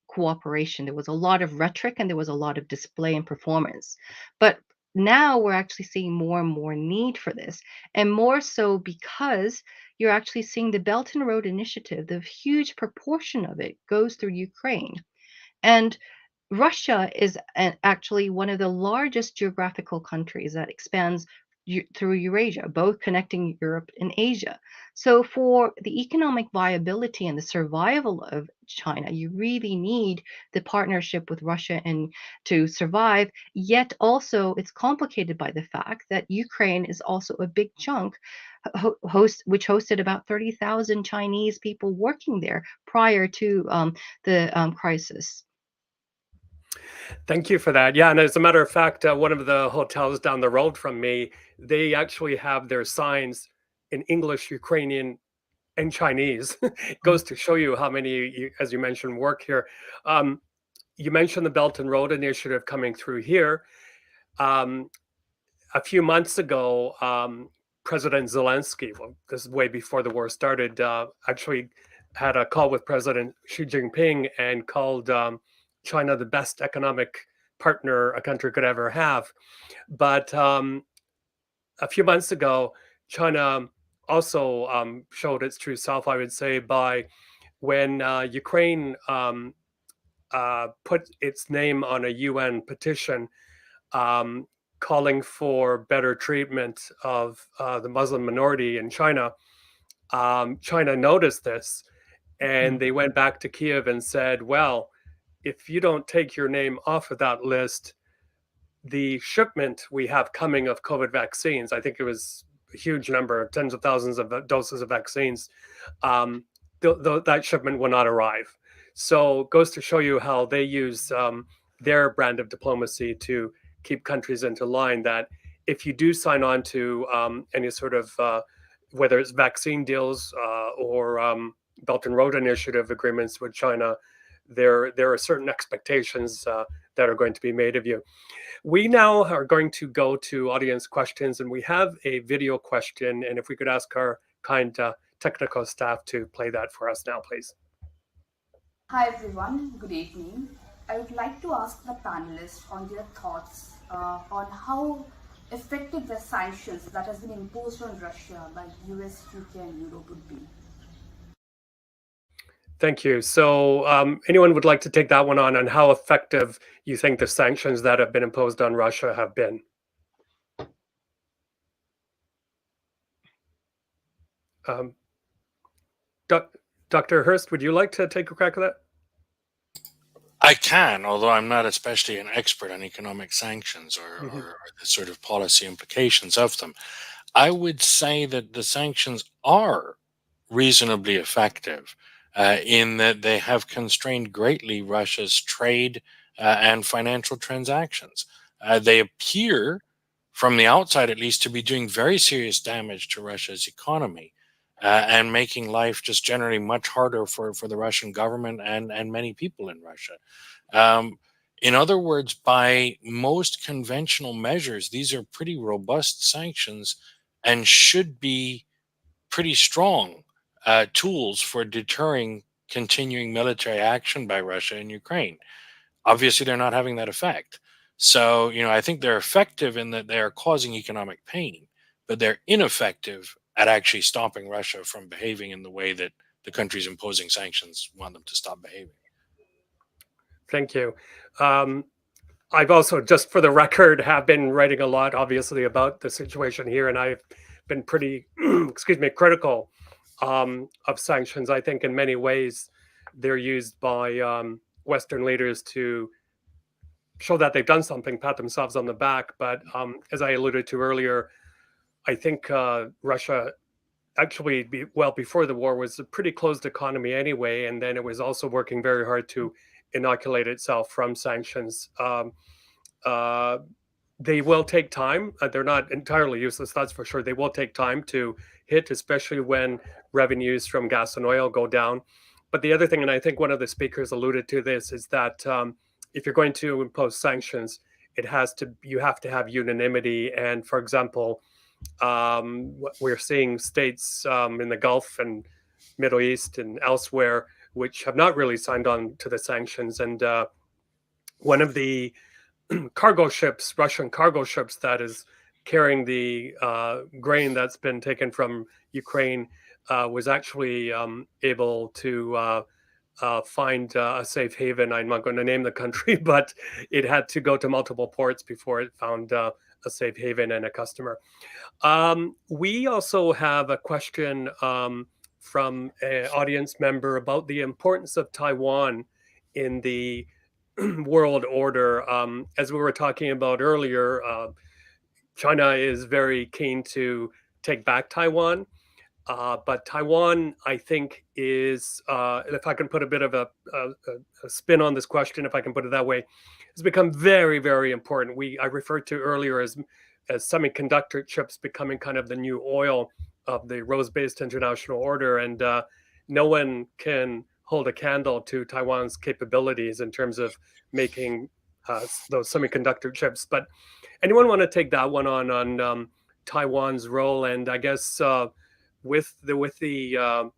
cooperation. There was a lot of rhetoric and there was a lot of display and performance. But now we're actually seeing more and more need for this, and more so because you're actually seeing the Belt and Road Initiative, the huge proportion of it goes through Ukraine. And Russia is actually one of the largest geographical countries that expands through Eurasia, both connecting Europe and Asia. So, for the economic viability and the survival of China, you really need the partnership with Russia and to survive. Yet, also, it's complicated by the fact that Ukraine is also a big chunk which hosted about 30,000 Chinese people working there prior to the crisis. Thank you for that. Yeah, and as a matter of fact, one of the hotels down the road from me, they actually have their signs in English, Ukrainian, and Chinese. It goes to show you how many, as you mentioned, work here. You mentioned the Belt and Road Initiative coming through here. A few months ago, President Zelensky, well, this is way before the war started, actually had a call with President Xi Jinping and called China the best economic partner a country could ever have. But a few months ago, China also showed its true self, I would say, by when Ukraine put its name on a UN petition calling for better treatment of the Muslim minority in China. China noticed this, and they went back to Kiev and said, well, if you don't take your name off of that list, the shipment we have coming of COVID vaccines, I think it was a huge number, tens of thousands of doses of vaccines, that shipment will not arrive. So it goes to show you how they use their brand of diplomacy to keep countries into line, that if you do sign on to any sort of, whether it's vaccine deals or Belt and Road Initiative agreements with China, there are certain expectations that are going to be made of you. We now are going to go to audience questions, and we have a video question. And if we could ask our kind technical staff to play that for us now, please. Hi everyone, good evening. I would like to ask the panelists on their thoughts on how effective the sanctions that has been imposed on Russia by US, UK and Europe would be. Thank you. So anyone would like to take that one on how effective you think the sanctions that have been imposed on Russia have been? Dr. Hurst, would you like to take a crack at that? I can, although I'm not especially an expert on economic sanctions or the sort of policy implications of them. I would say that the sanctions are reasonably effective in that they have constrained greatly Russia's trade and financial transactions. They appear, from the outside at least, to be doing very serious damage to Russia's economy. And making life just generally much harder for the Russian government and many people in Russia. In other words, by most conventional measures, these are pretty robust sanctions and should be pretty strong tools for deterring continuing military action by Russia in Ukraine. Obviously, they're not having that effect. So, I think they're effective in that they are causing economic pain, but they're ineffective at actually stopping Russia from behaving in the way that the countries imposing sanctions want them to stop behaving. Thank you. I've also, just for the record, have been writing a lot, obviously, about the situation here, and I've been pretty, critical of sanctions. I think in many ways they're used by Western leaders to show that they've done something, pat themselves on the back. But as I alluded to earlier, I think Russia actually, before the war, was a pretty closed economy anyway, and then it was also working very hard to inoculate itself from sanctions. They will take time. They're not entirely useless, that's for sure. They will take time to hit, especially when revenues from gas and oil go down. But the other thing, and I think one of the speakers alluded to this, is that if you're going to impose sanctions, you have to have unanimity. And for example, we're seeing states in the Gulf and Middle East and elsewhere which have not really signed on to the sanctions. And one of the Russian cargo ships that is carrying the grain that's been taken from Ukraine was actually able to find a safe haven. I'm not going to name the country, but it had to go to multiple ports before it found a safe haven and a customer. We also have a question from an audience member about the importance of Taiwan in the world order. As we were talking about earlier, China is very keen to take back Taiwan. But Taiwan, I think, is, if I can put a bit of a spin on this question, if I can put it that way, has become very, very important. I referred to earlier as semiconductor chips becoming kind of the new oil of the rose-based international order, and no one can hold a candle to Taiwan's capabilities in terms of making those semiconductor chips. But anyone want to take that one on Taiwan's role? And I guess with the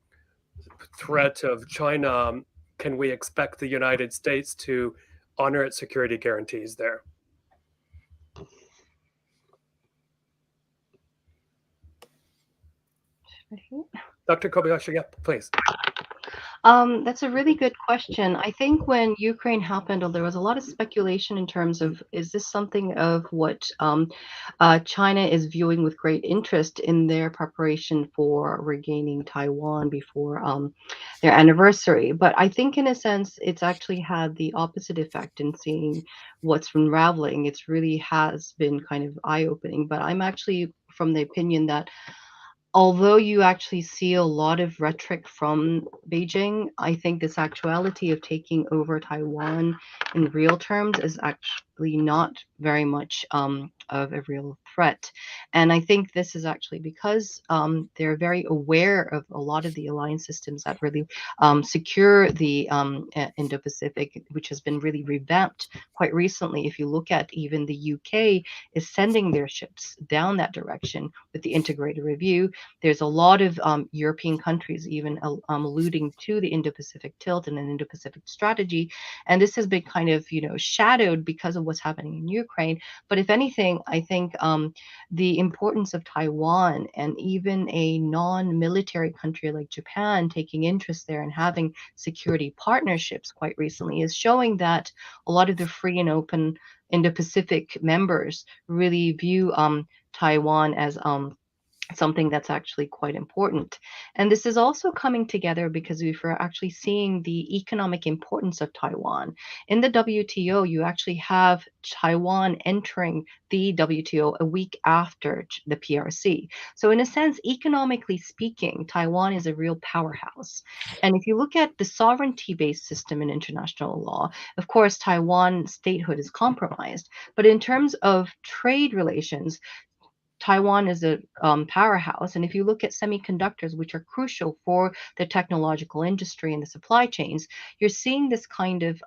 threat of China, can we expect the United States to honor its security guarantees there? Dr. Kobayashi, yeah, please. That's a really good question. I think when Ukraine happened, there was a lot of speculation in terms of, is this something of what China is viewing with great interest in their preparation for regaining Taiwan before their anniversary. But I think in a sense, it's actually had the opposite effect in seeing what's unraveling. It's really has been kind of eye-opening. But I'm actually from the opinion that although you actually see a lot of rhetoric from Beijing, I think this actuality of taking over Taiwan in real terms is actually really not very much of a real threat. And I think this is actually because they're very aware of a lot of the alliance systems that really secure the Indo-Pacific, which has been really revamped quite recently. If you look at even the UK is sending their ships down that direction with the integrated review. There's a lot of European countries even alluding to the Indo-Pacific tilt and an Indo-Pacific strategy. And this has been kind of, shadowed because of what's happening in Ukraine. But if anything, I think the importance of Taiwan and even a non-military country like Japan taking interest there and having security partnerships quite recently is showing that a lot of the free and open Indo-Pacific members really view Taiwan as something that's actually quite important. And this is also coming together because we're actually seeing the economic importance of Taiwan. In the WTO, you actually have Taiwan entering the WTO a week after the PRC. So in a sense, economically speaking, Taiwan is a real powerhouse. And if you look at the sovereignty-based system in international law, of course, Taiwan statehood is compromised. But in terms of trade relations, Taiwan is a powerhouse. And if you look at semiconductors, which are crucial for the technological industry and the supply chains, you're seeing this kind of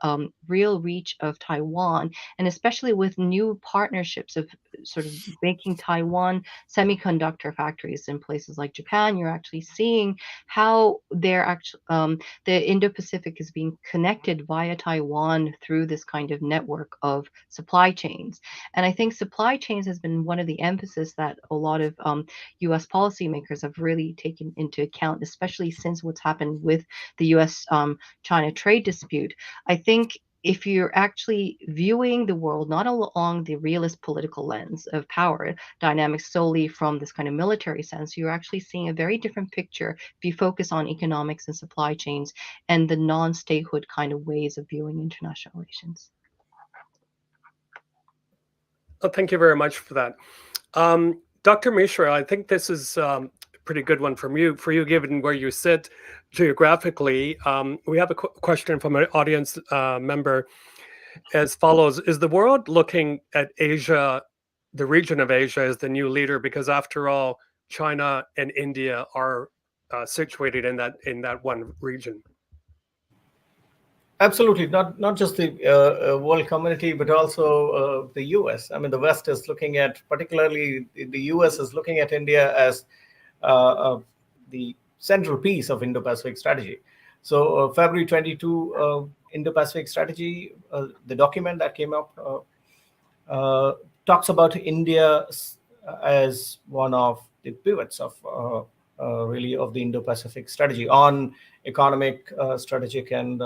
real reach of Taiwan, and especially with new partnerships of sort of making Taiwan semiconductor factories in places like Japan, you're actually seeing how they're actually the Indo-Pacific is being connected via Taiwan through this kind of network of supply chains. And I think supply chains has been one of the emphasis that a lot of U.S. policymakers have really taken into account, especially since what's happened with the U.S.-China trade dispute. I think if you're actually viewing the world not along the realist political lens of power dynamics solely from this kind of military sense, you're actually seeing a very different picture if you focus on economics and supply chains and the non-statehood kind of ways of viewing international relations. Well, thank you very much for that. Dr. Mishra, I think this is a pretty good one for you, given where you sit geographically. We have a question from an audience member as follows. Is the world looking at Asia, the region of Asia, as the new leader? Because after all, China and India are situated in that one region. Absolutely, not just the world community, but also the U.S. I mean, the West is looking at, particularly the U.S. is looking at India as the central piece of Indo-Pacific strategy. So February 22 Indo-Pacific strategy, the document that came up talks about India as one of the pivots of really of the Indo-Pacific strategy on economic, strategic, and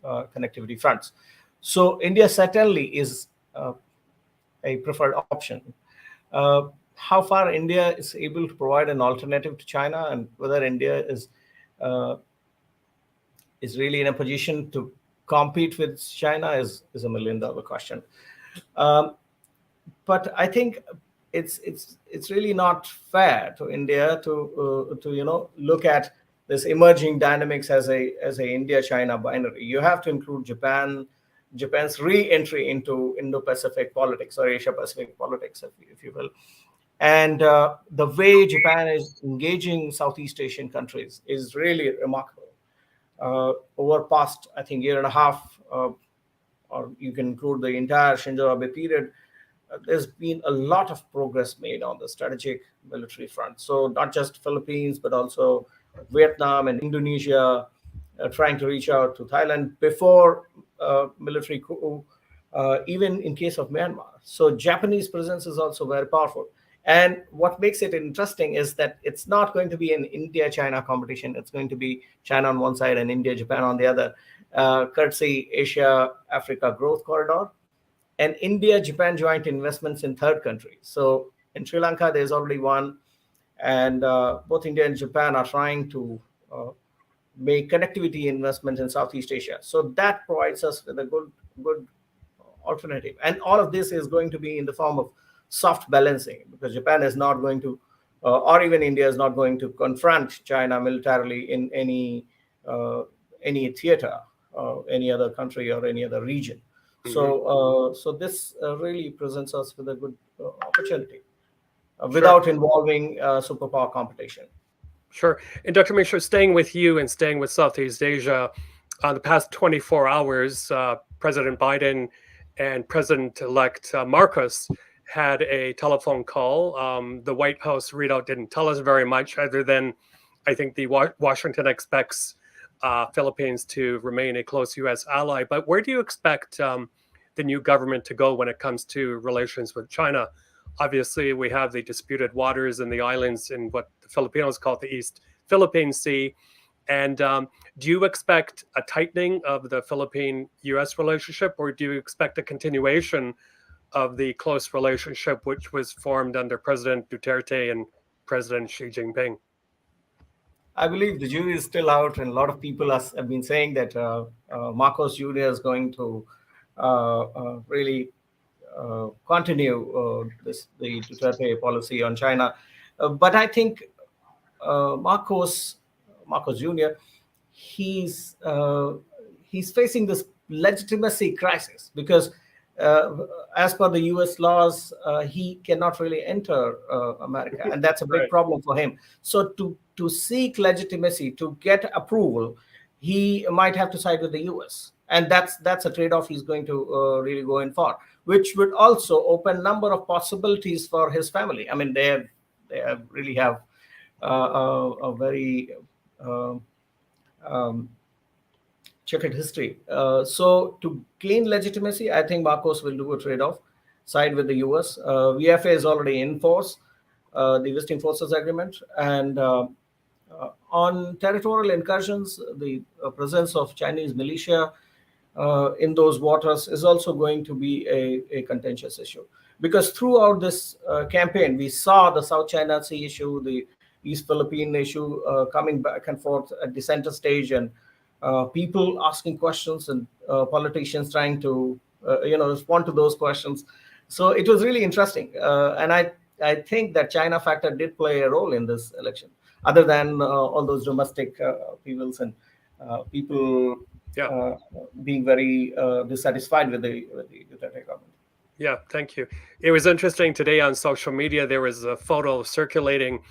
connectivity fronts. So India certainly is a preferred option. How far India is able to provide an alternative to China, and whether India is really in a position to compete with China is a $1 million question. But I think it's really not fair to India to look at this emerging dynamics as a India-China binary. You have to include Japan's re-entry into Indo-Pacific politics or Asia-Pacific politics, if you will. And the way Japan is engaging Southeast Asian countries is really remarkable. Over past, I think, year and a half, or you can include the entire Shinzo Abe period, there's been a lot of progress made on the strategic military front. So not just Philippines, but also Vietnam and Indonesia trying to reach out to Thailand before military coup, even in case of Myanmar. So Japanese presence is also very powerful. And what makes it interesting is that it's not going to be an India-China competition. It's going to be China on one side and India-Japan on the other, courtesy Asia-Africa Growth Corridor and India-Japan joint investments in third countries. So in Sri Lanka, there's already one. And both India and Japan are trying to make connectivity investments in Southeast Asia. So that provides us with a good alternative. And all of this is going to be in the form of soft balancing, because Japan is not going to, or even India is not going to confront China militarily in any theater, any other country or any other region. So this really presents us with a good opportunity without involving superpower competition. Sure. And Dr. Mishra, staying with you and staying with Southeast Asia, the past 24 hours, President Biden and President-elect Marcos had a telephone call. The White House readout didn't tell us very much other than I think the Washington expects Philippines to remain a close U.S. ally. But where do you expect the new government to go when it comes to relations with China? Obviously, we have the disputed waters and the islands in what the Filipinos call the East Philippine Sea. And do you expect a tightening of the Philippine-U.S. relationship, or do you expect a continuation of the close relationship which was formed under President Duterte and President Xi Jinping? I believe the jury is still out, and a lot of people have been saying that Marcos Jr. is going to really continue the Duterte policy on China. But I think Marcos Jr. he's facing this legitimacy crisis because as per the U.S. laws, he cannot really enter America, and that's a big problem for him. So to seek legitimacy, to get approval, he might have to side with the U.S., and that's a trade-off he's going to really go in for, which would also open a number of possibilities for his family. I mean, they really have a very checkered history. So to gain legitimacy, I think Marcos will do a trade-off, side with the U.S. VFA is already in force, the Visiting Forces Agreement, and on territorial incursions, the presence of Chinese militia in those waters is also going to be a contentious issue. Because throughout this campaign, we saw the South China Sea issue, the East Philippine issue coming back and forth at the center stage, and people asking questions and politicians trying to respond to those questions. So it was really interesting. And I think that China factor did play a role in this election, other than all those domestic upheavals and people being very dissatisfied with the Duterte government. Yeah, thank you. It was interesting today on social media. There was a photo circulating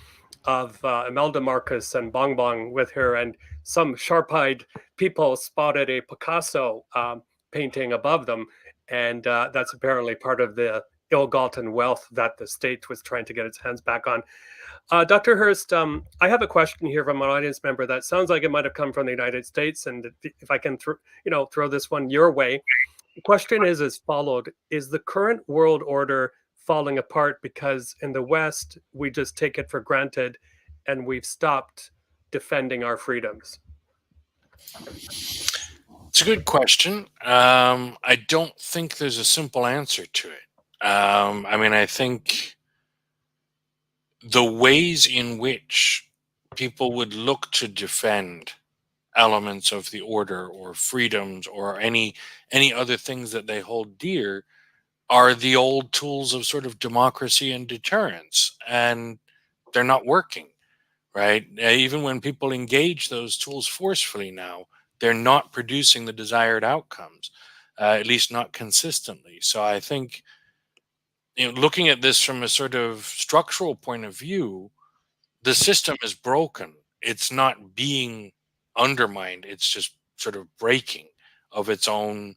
of Imelda Marcos and Bongbong with her, and some sharp-eyed people spotted a Picasso painting above them, and that's apparently part of the ill-gotten wealth that the state was trying to get its hands back on. Dr. Hurst, I have a question here from an audience member that sounds like it might have come from the United States, and if I can throw this one your way. The question is as followed: is the current world order falling apart because in the West we just take it for granted and we've stopped defending our freedoms? It's a good question. I don't think there's a simple answer to it. I mean, I think the ways in which people would look to defend elements of the order or freedoms or any other things that they hold dear are the old tools of sort of democracy and deterrence, and they're not working, right? Even when people engage those tools forcefully now, they're not producing the desired outcomes, at least not consistently. So I think, looking at this from a sort of structural point of view, the system is broken. It's not being undermined. It's just sort of breaking of its own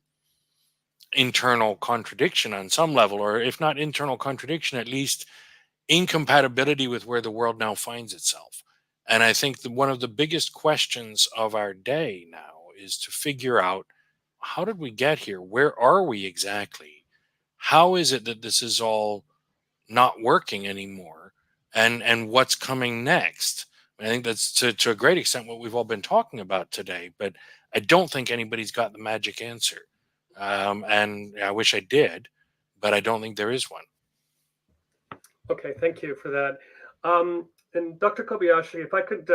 internal contradiction on some level, or if not internal contradiction, at least incompatibility with where the world now finds itself. And I think that one of the biggest questions of our day now is to figure out, how did we get here? Where are we exactly? How is it that this is all not working anymore? And what's coming next? I think that's to a great extent what we've all been talking about today, but I don't think anybody's got the magic answer. And I wish I did, but I don't think there is one. Okay, thank you for that. And Dr. Kobayashi, if I could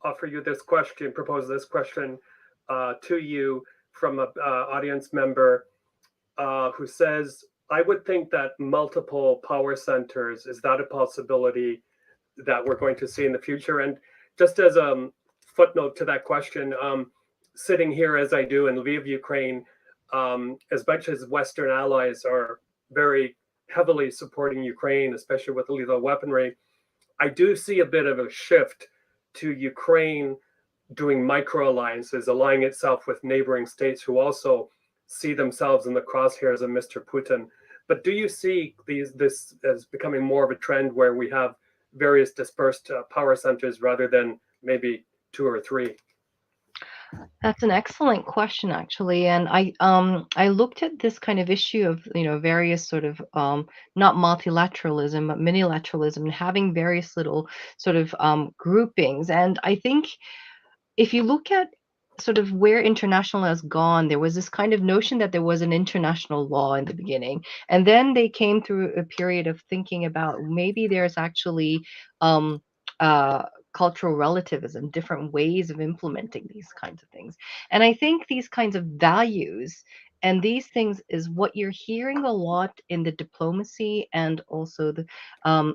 offer you this question, propose this question to you from an audience member who says, I would think that multiple power centers, is that a possibility that we're going to see in the future? And just as a footnote to that question, sitting here as I do in Lviv, Ukraine, as much as Western allies are very heavily supporting Ukraine, especially with lethal weaponry, I do see a bit of a shift to Ukraine doing micro alliances, allying itself with neighboring states who also see themselves in the crosshairs of Mr. Putin. But do you see this as becoming more of a trend where we have various dispersed power centers rather than maybe two or three? That's an excellent question, actually. And I looked at this kind of issue of, various sort of not multilateralism, but minilateralism, and having various little sort of groupings. And I think if you look at sort of where international has gone, there was this kind of notion that there was an international law in the beginning. And then they came through a period of thinking about maybe there's actually um, uh, cultural relativism, different ways of implementing these kinds of things. And I think these kinds of values and these things is what you're hearing a lot in the diplomacy and also the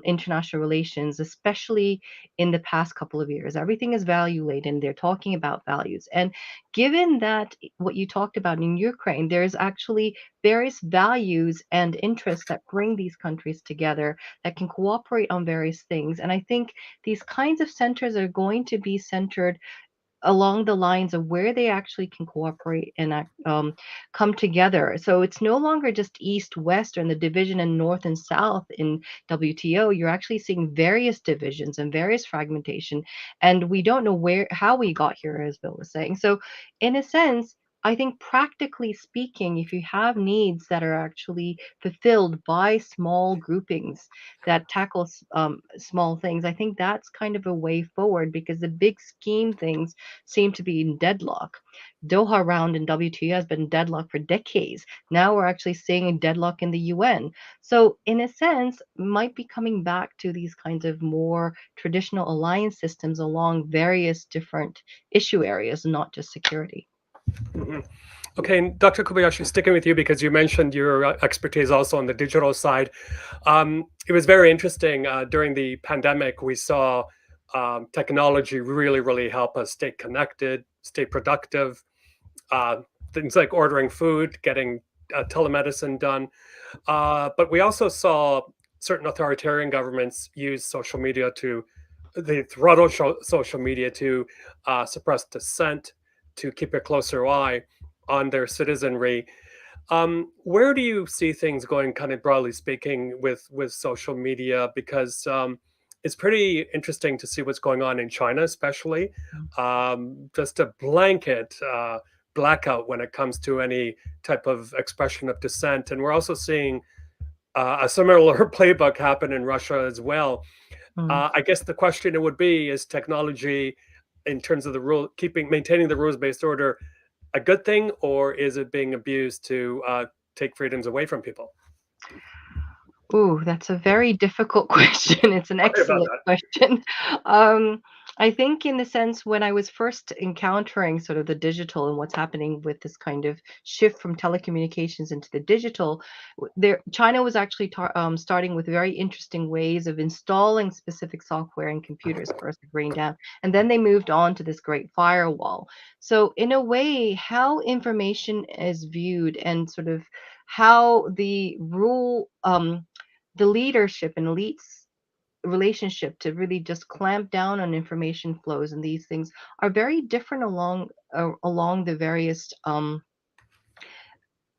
international relations, especially in the past couple of years. Everything is value laden. They're talking about values. And given that what you talked about in Ukraine, there's actually various values and interests that bring these countries together that can cooperate on various things. And I think these kinds of centers are going to be centered along the lines of where they actually can cooperate and come together. So it's no longer just east west or the division in north and south in WTO. You're actually seeing various divisions and various fragmentation, and we don't know how we got here, as Bill was saying. So in a sense, I think practically speaking, if you have needs that are actually fulfilled by small groupings that tackle small things, I think that's kind of a way forward, because the big scheme things seem to be in deadlock. Doha round in WTO has been deadlock for decades. Now we're actually seeing a deadlock in the UN. So in a sense, might be coming back to these kinds of more traditional alliance systems along various different issue areas, not just security. Mhm. Okay, and Dr. Kobayashi, sticking with you because you mentioned your expertise also on the digital side. It was very interesting. During the pandemic, we saw technology really, really help us stay connected, stay productive. Uh, Things like ordering food, getting telemedicine done. But we also saw certain authoritarian governments use social media they throttle social media to suppress dissent, to keep a closer eye on their citizenry. Where do you see things going, kind of broadly speaking, with social media? Because it's pretty interesting to see what's going on in China, especially. Just a blanket blackout when it comes to any type of expression of dissent, and we're also seeing a similar playbook happen in Russia as well. Mm. I guess the question it would be, is technology, in terms of maintaining the rules-based order, a good thing, or is it being abused to take freedoms away from people? Ooh, that's a very difficult question. It's an Sorry about excellent question. Um, I think, in the sense, when I was first encountering sort of the digital and what's happening with this kind of shift from telecommunications into the digital, China was actually starting with very interesting ways of installing specific software in computers first, agreeing down, and then they moved on to this great firewall. So, in a way, how information is viewed and sort of how the leadership and elites relationship to really just clamp down on information flows and these things are very different along the various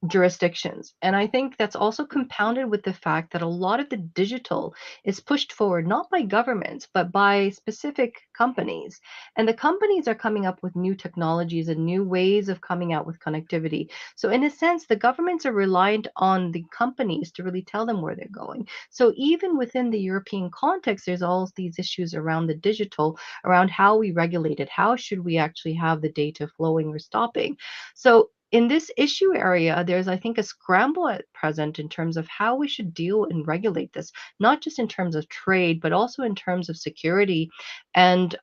jurisdictions. And I think that's also compounded with the fact that a lot of the digital is pushed forward not by governments, but by specific companies. And the companies are coming up with new technologies and new ways of coming out with connectivity. So, in a sense, the governments are reliant on the companies to really tell them where they're going. So, even within the European context, there's all these issues around the digital, around how we regulate it. How should we actually have the data flowing or stopping? So, in this issue area, there's, I think, a scramble at present in terms of how we should deal and regulate this, not just in terms of trade, but also in terms of security and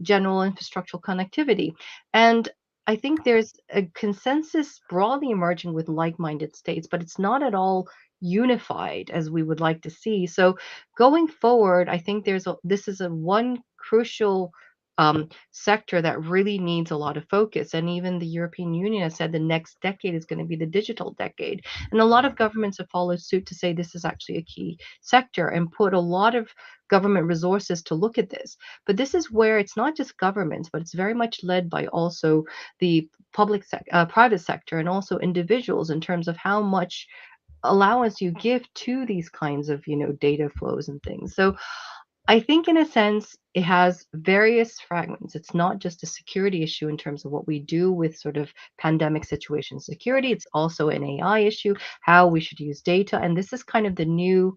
general infrastructural connectivity. And I think there's a consensus broadly emerging with like-minded states, but it's not at all unified as we would like to see. So going forward, I think this is a one crucial sector that really needs a lot of focus. And even the European Union has said the next decade is going to be the digital decade. And a lot of governments have followed suit to say this is actually a key sector and put a lot of government resources to look at this. But this is where it's not just governments, but it's very much led by also the private sector and also individuals in terms of how much allowance you give to these kinds of data flows and things. So I think in a sense it has various fragments. It's not just a security issue in terms of what we do with sort of pandemic situation security. It's also an AI issue, how we should use data. And this is kind of the new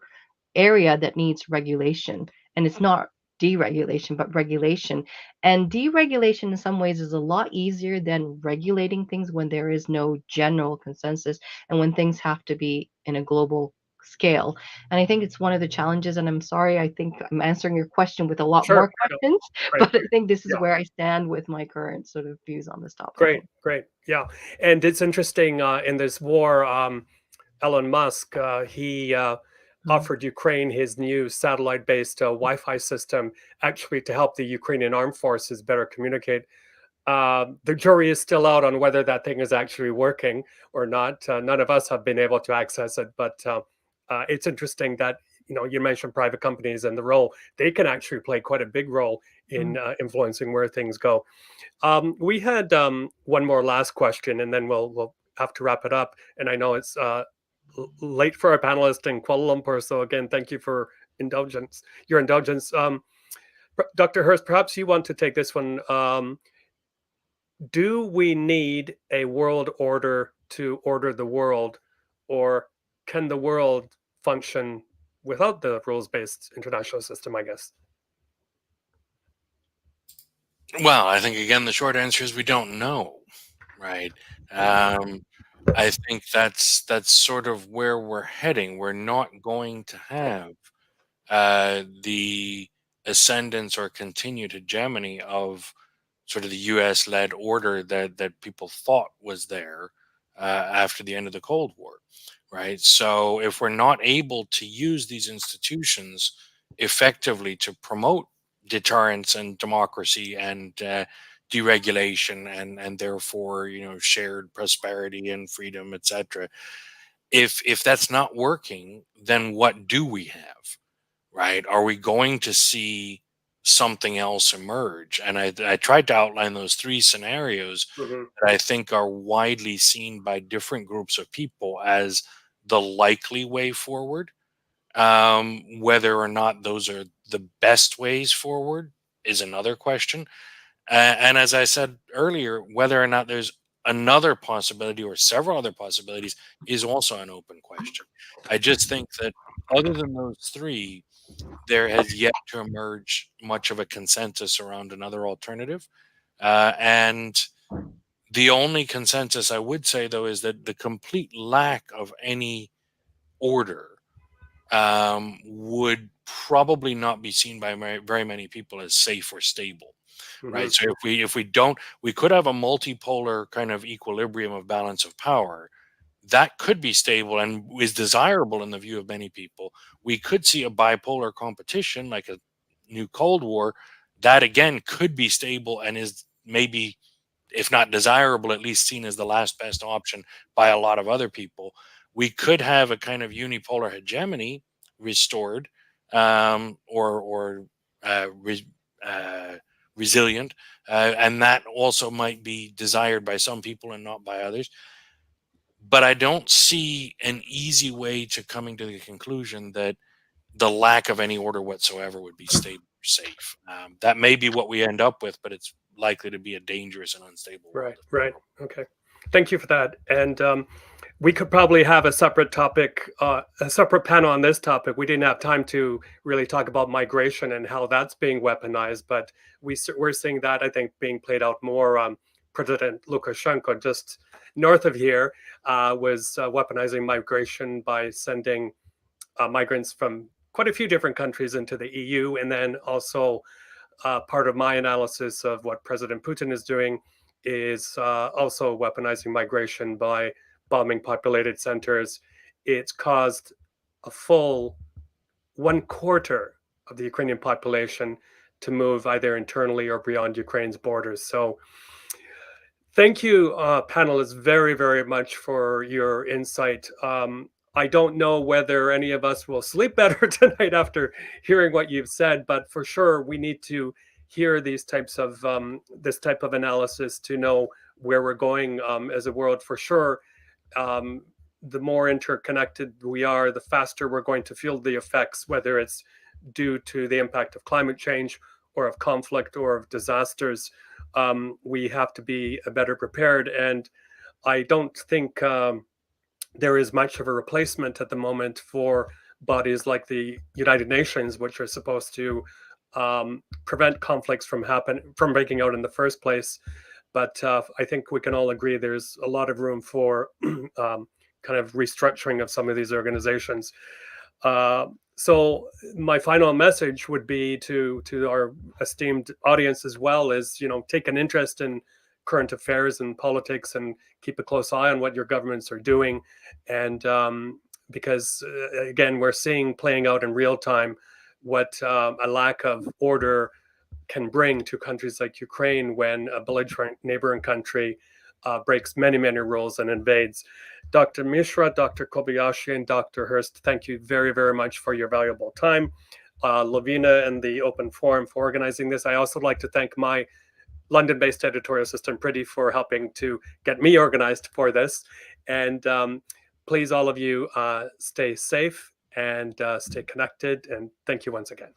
area that needs regulation. And it's not deregulation, but regulation. And deregulation in some ways is a lot easier than regulating things when there is no general consensus and when things have to be in a global scale. And I think it's one of the challenges. And I'm sorry, I think I'm answering your question with a lot Sure. more No, questions, right. but I think this is Yeah. where I stand with my current sort of views on this topic. Great, great. Yeah. And it's interesting in this war, Elon Musk, he offered Ukraine his new satellite-based Wi-Fi system, actually to help the Ukrainian armed forces better communicate. The jury is still out on whether that thing is actually working or not. None of us have been able to access it, but it's interesting that you mentioned private companies and the role they can actually play quite a big role in influencing where things go. We had one more last question, and then we'll have to wrap it up. And I know it's late for our panelist in Kuala Lumpur, so again, thank you for your indulgence. Dr. Hurst, perhaps you want to take this one. Do we need a world order to order the world, or can the world function without the rules-based international system, I guess? Well, I think again the short answer is we don't know, right? I think that's sort of where we're heading. We're not going to have the ascendance or continued hegemony of sort of the U.S.-led order that people thought was there after the end of the Cold War, right? So if we're not able to use these institutions effectively to promote deterrence and democracy and deregulation and therefore shared prosperity and freedom, etc. If that's not working, then what do we have, right? Are we going to see something else emerge? And I tried to outline those three scenarios Mhm. that I think are widely seen by different groups of people as the likely way forward. Whether or not those are the best ways forward is another question. And as I said earlier, whether or not there's another possibility or several other possibilities is also an open question. I just think that other than those three, there has yet to emerge much of a consensus around another alternative. And the only consensus I would say, though, is that the complete lack of any order would probably not be seen by very many people as safe or stable, right? Mhm. So if we don't, we could have a multipolar kind of equilibrium of balance of power that could be stable and is desirable in the view of many people. We could see a bipolar competition like a new Cold War that again could be stable and is maybe, if not desirable, at least seen as the last best option by a lot of other people. We could have a kind of unipolar hegemony restored, or resilient, and that also might be desired by some people and not by others. But I don't see an easy way to coming to the conclusion that the lack of any order whatsoever would be stable or safe. That may be what we end up with, but it's likely to be a dangerous and unstable world. Right. Okay. Thank you for that. And we could probably have a separate topic, a separate panel on this topic. We didn't have time to really talk about migration and how that's being weaponized, but we're seeing that, I think, being played out more. President Lukashenko, just north of here, was weaponizing migration by sending migrants from quite a few different countries into the EU. And then also part of my analysis of what President Putin is doing is also weaponizing migration by bombing populated centers. It's caused a full 1/4 of the Ukrainian population to move either internally or beyond Ukraine's borders. So thank you, panelists, very, very much for your insight. I don't know whether any of us will sleep better tonight after hearing what you've said, but for sure we need to hear these types of this type of analysis to know where we're going as a world. For sure, the more interconnected we are, the faster we're going to feel the effects, whether it's due to the impact of climate change or of conflict or of disasters. We have to be better prepared. And I don't think there is much of a replacement at the moment for bodies like the United Nations, which are supposed to prevent conflicts from breaking out in the first place. But I think we can all agree there's a lot of room for kind of restructuring of some of these organizations. So my final message would be to our esteemed audience as well is, take an interest in current affairs and politics and keep a close eye on what your governments are doing. And because, again, we're seeing playing out in real time what a lack of order can bring to countries like Ukraine when a belligerent neighboring country breaks many, many rules and invades. Dr. Mishra, Dr. Kobayashi, and Dr. Hurst, thank you very, very much for your valuable time. Lavina and the Open Forum for organizing this. I also like to thank my London-based editorial assistant, Priti, for helping to get me organized for this. And please, all of you, stay safe and stay connected. And thank you once again.